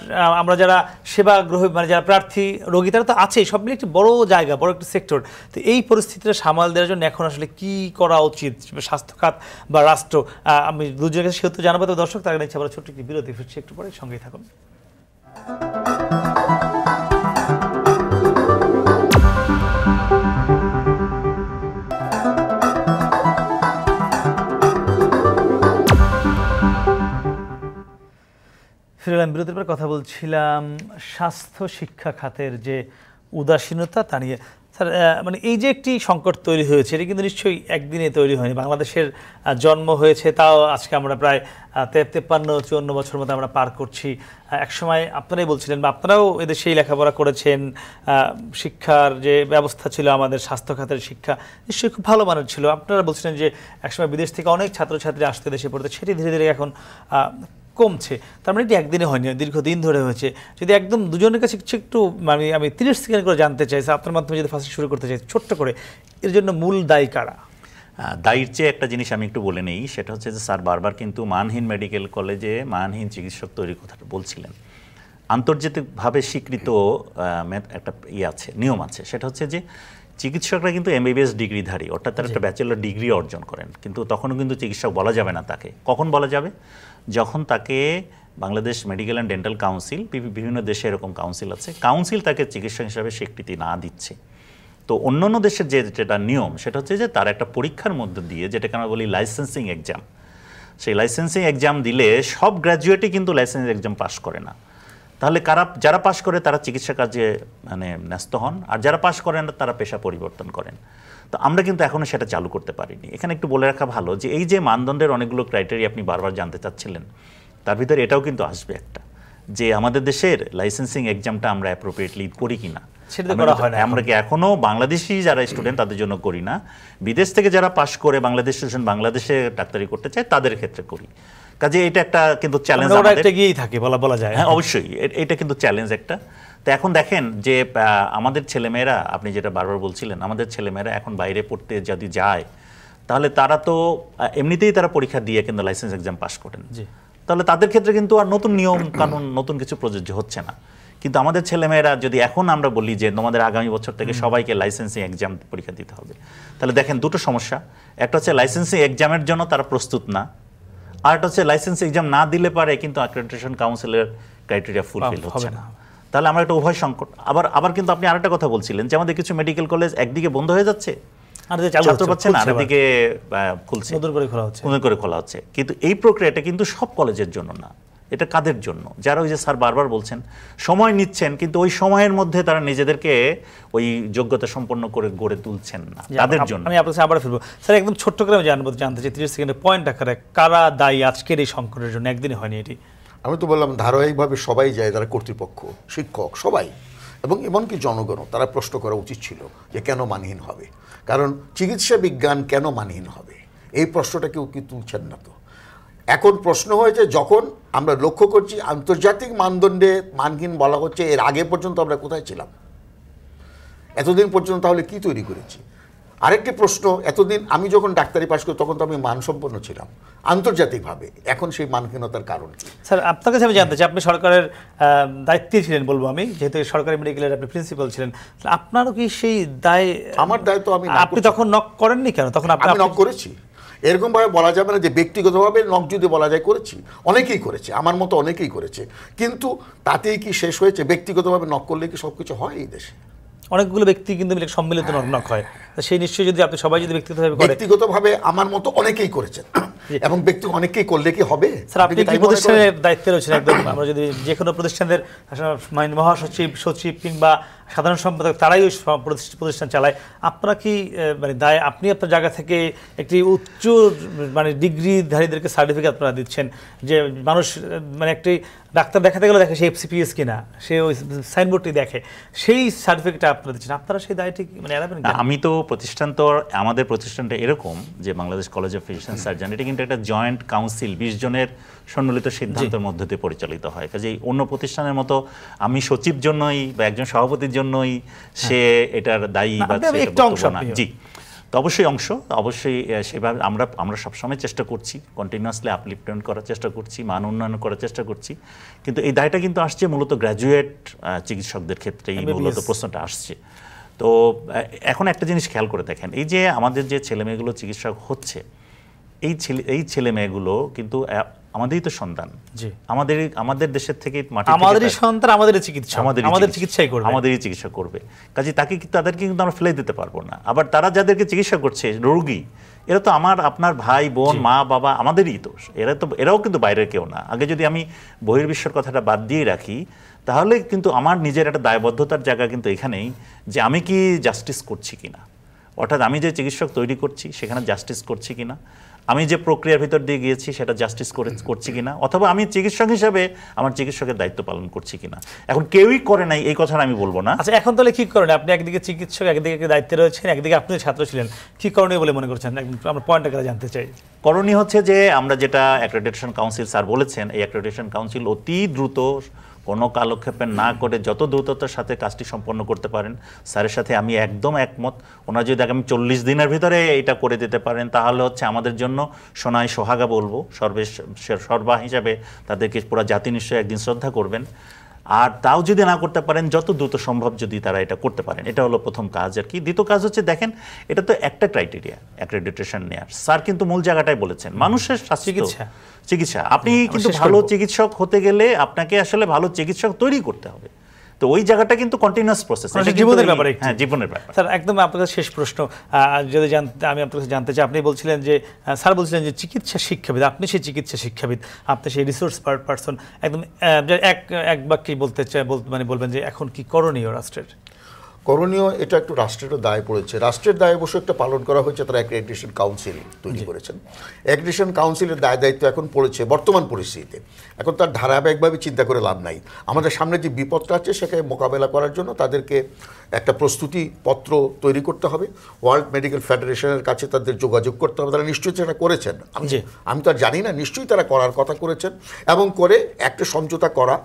আমরা যারা সেবা গ্রহী মানে যারা প্রার্থী, রোগী, তারা তো আছেই, সব মিলিয়ে একটি বড় জায়গা, বড় একটি সেক্টর। তো এই পরিস্থিতিটা সামাল দেওয়ার জন্য এখন আসলে কি করা উচিত স্বাস্থ্য খাত বা রাষ্ট্র? আমি দুজনের কাছে সেহেতু জানাবো, তো দর্শক তার কাছে আমরা ছোট্ট একটি বিরতি, ফিরছি একটু পরে, সঙ্গেই থাকুন। ফিরলাম বিরতির পর কথা বলছিলাম স্বাস্থ্য শিক্ষা খাতের যে উদাসীনতা তা নিয়ে। স্যার, মানে এই যে একটি সংকট তৈরি হয়েছে, এটা কিন্তু নিশ্চয়ই একদিনে তৈরি হয়নি। বাংলাদেশের জন্ম হয়েছে, তাও আজকে আমরা প্রায় 53-54 বছর মতো আমরা পার করছি। একসময় আপনারাই বলছিলেন বা আপনারাও এদেশেই লেখাপড়া করেছেন, শিক্ষার যে ব্যবস্থা ছিল আমাদের স্বাস্থ্য খাতের শিক্ষা নিশ্চয়ই খুব ভালো মানের ছিল। আপনারা বলছিলেন যে একসময় বিদেশ থেকে অনেক ছাত্রছাত্রী আসতে দেশে পড়তে, সেটি ধীরে ধীরে এখন কমছে। তার মানে এটি একদিনে হয়নি, দীর্ঘদিন ধরে হয়েছে। যদি একদম দুজনের কাছে একটু আমি 30 সেকেন্ড করে জানতে চাই, আপনার মাধ্যমে যদি ফার্স্ট শুরু করতে চাই ছোট্ট করে, এর জন্য মূল দায়ী কারা? দায়ীর চেয়ে একটা জিনিস আমি একটু বলে নেই, সেটা হচ্ছে যে স্যার বারবার কিন্তু মানহীন মেডিকেল কলেজে মানহীন চিকিৎসক তৈরির কথাটা বলছিলেন। আন্তর্জাতিকভাবে স্বীকৃত একটা আছে, নিয়ম আছে, সেটা হচ্ছে যে চিকিৎসকরা কিন্তু MBBS ডিগ্রিধারী, অর্থাৎ তারা একটা ব্যাচেলর ডিগ্রি অর্জন করেন, কিন্তু তখনও কিন্তু চিকিৎসক বলা যাবে না তাকে। কখন বলা যাবে? যখন তাকে Bangladesh medical and dental council, বিভিন্ন দেশে এরকম কাউন্সিল আছে, কাউন্সিল তাকে চিকিৎসক হিসাবে স্বীকৃতি না দিচ্ছে। তো অন্যান্য দেশের যেটা নিয়ম, সেটা হচ্ছে যে তার একটা পরীক্ষার মধ্যে দিয়ে, যেটাকে আমরা বলি লাইসেন্সিং এক্সাম, সেই লাইসেন্সিং এক্সাম দিলে সব গ্র্যাজুয়েটই কিন্তু লাইসেন্সিং এক্সাম পাস করে না। তাহলে যারা পাশ করে তারা চিকিৎসা কাজে মানে ন্যস্ত হন, আর যারা পাশ করেন তারা পেশা পরিবর্তন করেন। তো আমরা কিন্তু এখনও সেটা চালু করতে পারিনি। এখানে একটু বলে রাখা ভালো যে এই যে মানদণ্ডের অনেকগুলো ক্রাইটেরিয়া আপনি বারবার জানতে চাচ্ছিলেন, তার ভিতরে এটাও কিন্তু আসবে একটা, যে আমাদের দেশের লাইসেন্সিং এক্সামটা আমরা অ্যাপ্রোপ্রিয়েটলি করি কিনা। আমরা কি এখনো বাংলাদেশি যারা স্টুডেন্ট তাদের জন্য করি না, বিদেশ থেকে যারা পাশ করে বাংলাদেশে ডাক্তারি করতে চায় তাদের ক্ষেত্রে করি। কাজে এটা একটা কিন্তু চ্যালেঞ্জ থাকে বলা যায়। হ্যাঁ, অবশ্যই এটা কিন্তু চ্যালেঞ্জ একটা। তো এখন দেখেন যে আমাদের ছেলেমেয়েরা, আপনি যেটা বারবার বলছিলেন, আমাদের ছেলেমেয়েরা এখন বাইরে পড়তে যদি যায়, তাহলে তারা তো এমনিতেই তারা পরীক্ষা দিয়ে কিন্তু লাইসেন্স এক্সাম পাস করেন, তাহলে তাদের ক্ষেত্রে কিন্তু আর নতুন নিয়ম কানুন নতুন কিছু প্রযোজ্য হচ্ছে না। কিন্তু আমাদের ছেলেমেয়েরা যদি এখন আমরা বলি যে তোমাদের আগামী বছর থেকে সবাইকে লাইসেন্সিং এক্সাম পরীক্ষা দিতে হবে, তাহলে দেখেন দুটো সমস্যা। একটা হচ্ছে লাইসেন্সিং এক্সামের জন্য তারা প্রস্তুত না, আর একটা হচ্ছে লাইসেন্স এক্সাম না দিলে পারে কিন্তু অ্যাক্রেডিটেশন কাউন্সিলের ক্রাইটেরিয়া ফুলফিল হচ্ছে না। তাহলে আমরা একটা উভয় সংকট। আবার কিন্তু আপনি আরেকটা কথা বলছিলেন যে আমাদের কিছু মেডিকেল কলেজ একদিকে বন্ধ হয়ে যাচ্ছে, ছাত্র পাচ্ছে না, আরেকদিকে খুলছে, নতুন করে খোলা হচ্ছে। কিন্তু এই প্রক্রিয়াটা কিন্তু সব কলেজের জন্য না, এটা কাদের জন্য? যারা ওই যে স্যার বারবার বলছেন সময় নিচ্ছেন, কিন্তু ওই সময়ের মধ্যে তারা নিজেদেরকে ওই যোগ্যতা সম্পন্ন করে গড়ে তুলছেন না, তাদের জন্য। আমি আপনার আবার ফিরবো স্যার, একদম ছোট্ট করে আমি জানতে চাই 30 সেকেন্ডের পয়েন্ট আকারে, কারা দায়ী আজকের এই সংকটের জন্য? একদিনে হয়নি এটি। আমি তো বললাম ধারাবাহিকভাবে সবাই যায়, তারা কর্তৃপক্ষ, শিক্ষক, সবাই, এবং এমনকি জনগণও, তারা প্রশ্ন করা উচিত ছিল যে কেন মানহীন হবে। কারণ চিকিৎসা বিজ্ঞান কেন মানহীন হবে, এই প্রশ্নটা কেউ কি তুলছেন না। তো এখন প্রশ্ন হয়েছে, যখন আমরা লক্ষ্য করছি আন্তর্জাতিক মানদণ্ডে মানহীন বলা হচ্ছে, এর আগে পর্যন্ত আমরা কোথায় ছিলাম? এতদিন পর্যন্ত তাহলে কি তৈরি করেছি? আরেকটি প্রশ্ন, এতদিন আমি যখন ডাক্তারি পাশ করি তখন তো আমি মানসম্পন্ন ছিলাম আন্তর্জাতিকভাবে, এখন সেই মানহীনতার কারণ কি? স্যার, আপনার কাছে আমি জানতে চাই, আপনি সরকারের দায়িত্বে ছিলেন বলবো আমি, যেহেতু সরকারি মেডিকেলের আপনি প্রিন্সিপাল ছিলেন, আপনারও কি সেই দায়? আমার দায় তো আপনি তখন নক করেননি কেন? তখন আমি নক করেছি। এরকমভাবে বলা যাবে না যে ব্যক্তিগতভাবে নক যদি বলা যায় করেছি, অনেকেই করেছে, আমার মতো অনেকেই করেছে, কিন্তু তাতেই কি শেষ হয়েছে? ব্যক্তিগতভাবে নক করলে কি সব কিছু হয় এই দেশে? অনেকগুলো ব্যক্তি কিন্তু সম্মিলিত নক হয়, সেই নিশ্চয়ই যদি আপনি সবাই যদি ব্যক্তিগতভাবে আমার মতো অনেকেই করেছেন, এবং ব্যক্তি অনেকেই করলে কি হবে? স্যার, আপনি কি প্রতিষ্ঠানের দায়িত্বে রয়েছেন একদম, আমরা যদি যে কোনো প্রতিষ্ঠানের মহাসচিব, সচিব কিংবা সাধারণ সম্পাদক, তারাই ওই প্রতিষ্ঠান চালায়, আপনারা কি মানে দায়, আপনি আপনার জায়গা থেকে একটি উচ্চ মানে ডিগ্রিধারীদেরকে সার্টিফিকেট আপনারা দিচ্ছেন, যে মানুষ মানে একটি ডাক্তার দেখাতে গেলে দেখে সে FCPS কিনা, সে ওই সাইনবোর্ডটি দেখে, সেই সার্টিফিকেটটা আপনারা দিচ্ছেন, আপনারা সেই দায়টি মানে এড়াবেন? আমি তো প্রতিষ্ঠান, তো আমাদের প্রতিষ্ঠানটা এরকম যে Bangladesh college of physician surgeon, এটা কিন্তু একটা জয়েন্ট কাউন্সিল, 20 জনের সম্মিলিত সিদ্ধান্তের মধ্যে দিয়ে পরিচালিত হয়। কাজেই অন্য প্রতিষ্ঠানের মতো আমি সচিব জন্যই বা একজন সভাপতির জন্যই সে এটার দায়ী বা না। জি, তো অবশ্যই অংশ, অবশ্যই সেভাবে আমরা সবসময় চেষ্টা করছি, কন্টিনিউয়াসলি আপলিফমেন্ট করার চেষ্টা করছি, মান উন্নয়ন করার চেষ্টা করছি, কিন্তু এই দায়টা কিন্তু আসছে মূলত গ্র্যাজুয়েট চিকিৎসকদের ক্ষেত্রেই মূলত প্রশ্নটা আসছে। তো এখন একটা জিনিস খেয়াল করে দেখেন, এই যে আমাদের যে ছেলেমেয়েগুলো চিকিৎসক হচ্ছে, এই ছেলেমেয়েগুলো কিন্তু আমাদেরই তো সন্তান, জি আমাদের দেশের থেকে আমাদেরই সন্তান, আমাদেরই চিকিৎসা, আমাদের চিকিৎসাই করবে, আমাদেরই চিকিৎসা করবে। কাজে তাদেরকে কিন্তু আমরা ফেলে দিতে পারবো না। আবার তারা যাদেরকে চিকিৎসা করছে রোগী, এরা তো আপনার ভাই বোন মা বাবা আমাদেরই তো, এরাও কিন্তু বাইরের কেউ না। আগে যদি আমি বহির্বিশ্বের কথাটা বাদ দিয়ে রাখি, তাহলে কিন্তু আমার নিজের একটা দায়বদ্ধতার জায়গা কিন্তু এখানেই, যে আমি কি জাস্টিস করছি কিনা, অর্থাৎ আমি যে চিকিৎসক তৈরি করছি সেখানে জাস্টিস করছি কিনা, আমি যে প্রক্রিয়ার ভিতর দিয়ে গিয়েছি সেটা জাস্টিস করছি কিনা, অথবা আমি চিকিৎসক হিসাবে আমার চিকিৎসকের দায়িত্ব পালন করছি কিনা। এখন কেউই করে নাই এই কথাটা আমি বলবো না। আচ্ছা, এখন তাহলে কি করেন? আপনি একদিকে চিকিৎসক, একদিকে দায়িত্বে রয়েছেন, একদিকে আপনি ছাত্র ছিলেন, কি করণীয় বলে মনে করছেন? আমরা পয়েন্টটা জানতে চাই। করণীয় হচ্ছে যে আমরা যেটা অ্যাক্রেডিটেশন কাউন্সিল স্যার বলেছেন, এই অ্যাক্রেডিটেশন কাউন্সিল অতি দ্রুত, কোনো কালক্ষেপে না করে যত দ্রুততার সাথে কাজটি সম্পন্ন করতে পারেন, স্যারের সাথে আমি একদম একমত। ওনারা যদি আগামী 40 দিনের ভিতরে এটা করে দিতে পারেন, তাহলে হচ্ছে আমাদের জন্য সোনায় সোহাগা বলবো। সর্বা হিসাবে তাদেরকে পুরো জাতি নিশ্চয়ই একদিন শ্রদ্ধা করবেন। আর তাও যদি না করতে পারেন, যত দ্রুত সম্ভব যদি তারা এটা করতে পারেন, এটা হলো প্রথম কাজ আর কি। দ্বিতীয় কাজ হচ্ছে, দেখেন এটা তো একটা ক্রাইটেরিয়া অ্যাক্রেডিটেশন নেওয়ার, স্যার কিন্তু মূল জায়গাটাই বলেছেন, মানুষের চিকিৎসা। আপনি কিন্তু ভালো চিকিৎসক হতে গেলে আপনাকে আসলে ভালো চিকিৎসক তৈরি করতে হবে। তো ওই জায়গাটা কিন্তু কন্টিনিউয়াস প্রসেস, জীবনের ব্যাপারে। হ্যাঁ, জীবনের ব্যাপার। স্যার, একদম আপনার কাছে শেষ প্রশ্ন, যদি আমি আপনার কাছে জানতে চাই, আপনি বলছিলেন যে স্যার বলছিলেন যে চিকিৎসা শিক্ষাবিদ, আপনি সেই চিকিৎসা শিক্ষাবিদ, আপনি সেই রিসোর্স পারসন, একদম এক বাক্যে বলতে চাই, বলবেন যে এখন কি করণীয় রাষ্ট্রের? করণীয়, এটা একটু রাষ্ট্রেরও দায় পড়েছে। রাষ্ট্রের দায় অবশ্য একটা পালন করা হয়েছে, তারা অ্যাক্রেডিটেশন কাউন্সিল তৈরি করেছেন। অ্যাক্রেডিটেশন কাউন্সিলের দায় দায়িত্ব এখন পড়েছে বর্তমান পরিস্থিতিতে। এখন তার ধারাবাহিকভাবে চিন্তা করে লাভ নাই। আমাদের সামনে যে বিপদটা আছে সেটাকে মোকাবেলা করার জন্য তাদেরকে একটা প্রস্তুতি পত্র তৈরি করতে হবে। ওয়ার্ল্ড মেডিকেল ফেডারেশনের কাছে তাদের যোগাযোগ করতে হবে। তারা নিশ্চয়ই সেটা করেছেন, আমি তো আর জানি না, নিশ্চয়ই তারা করার কথা করেছেন, এবং করে একটা সমঝোতা করা,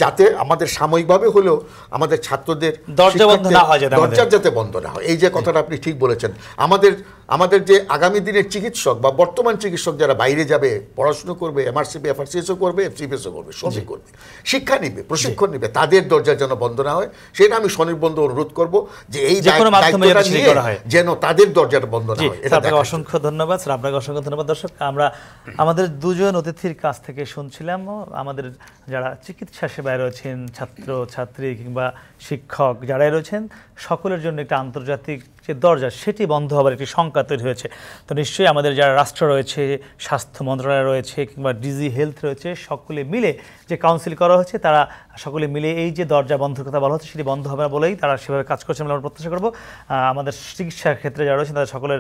যাতে আমাদের সাময়িকভাবে হলেও আমাদের ছাত্রদের দরজা যাতে বন্ধ না হয়। এই যে কথাটা আপনি ঠিক বলেছেন, আমাদের যে আগামী দিনের চিকিৎসক বা বর্তমান চিকিৎসক যারা বাইরে যাবে, পড়াশুনো করবে, এমআরসিপি এফআরসিএসও করবে, এফসিপিএসও করবে, সবই করবে, শিক্ষা নিবে, প্রশিক্ষণ নিবে, তাদের দরজা যেন বন্ধ না হয়, সেটা আমি স্বনির্বন্ধ অনুরোধ করব যে এই দায়িত্বটা নিয়ে যেন তাদের দরজাটা বন্ধ না হয়। আপনাকে অসংখ্য ধন্যবাদ স্যার, আপনাকে অসংখ্য ধন্যবাদ। দর্শক, আমরা আমাদের দুজন অতিথির কাছ থেকে শুনছিলাম আমাদের যারা চিকিৎসা সেবায় রয়েছেন, ছাত্র ছাত্রী কিংবা শিক্ষক যারাই রয়েছেন, সকলের জন্য একটা আন্তর্জাতিক যে দরজা সেটি বন্ধ হবার একটি শঙ্কা তৈরি হয়েছে। তো নিশ্চয়ই আমাদের যারা রাষ্ট্র রয়েছে, স্বাস্থ্য মন্ত্রণালয় রয়েছে কিংবা ডিজি হেলথ রয়েছে, সকলে মিলে যে কাউন্সিল করা হচ্ছে, তারা সকলে মিলে এই যে দরজা বন্ধের কথা বলা হচ্ছে সেটি বন্ধ হবে না বলেই তারা সেভাবে কাজ করছেন বলে আমরা প্রত্যাশা করব। আমাদের চিকিৎসার ক্ষেত্রে যারা রয়েছেন তাদের সকলের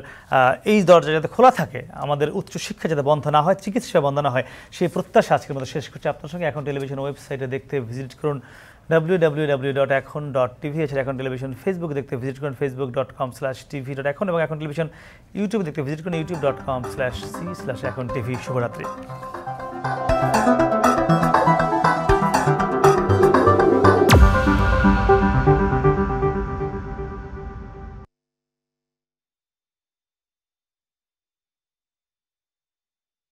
এই দরজা যাতে খোলা থাকে, আমাদের উচ্চশিক্ষা যাতে বন্ধ না হয়, চিকিৎসা বন্ধ না হয়, সেই প্রত্যাশা আজকের মতো শেষ করছি আপনার সঙ্গে। এখন টেলিভিশন ওয়েবসাইটে দেখতে ভিজিট করুন www.ekhon.tv। এছাড়া এখন টেলিভিশন ফেসবুকে দেখতে ভিজিট করুন facebook.com/tv.ekhon, এবং এখন টেলিভিশন ইউটিউবে দেখতে ভিজিট করুন youtube.com/c/ekhon tv। শুভরাত্রি।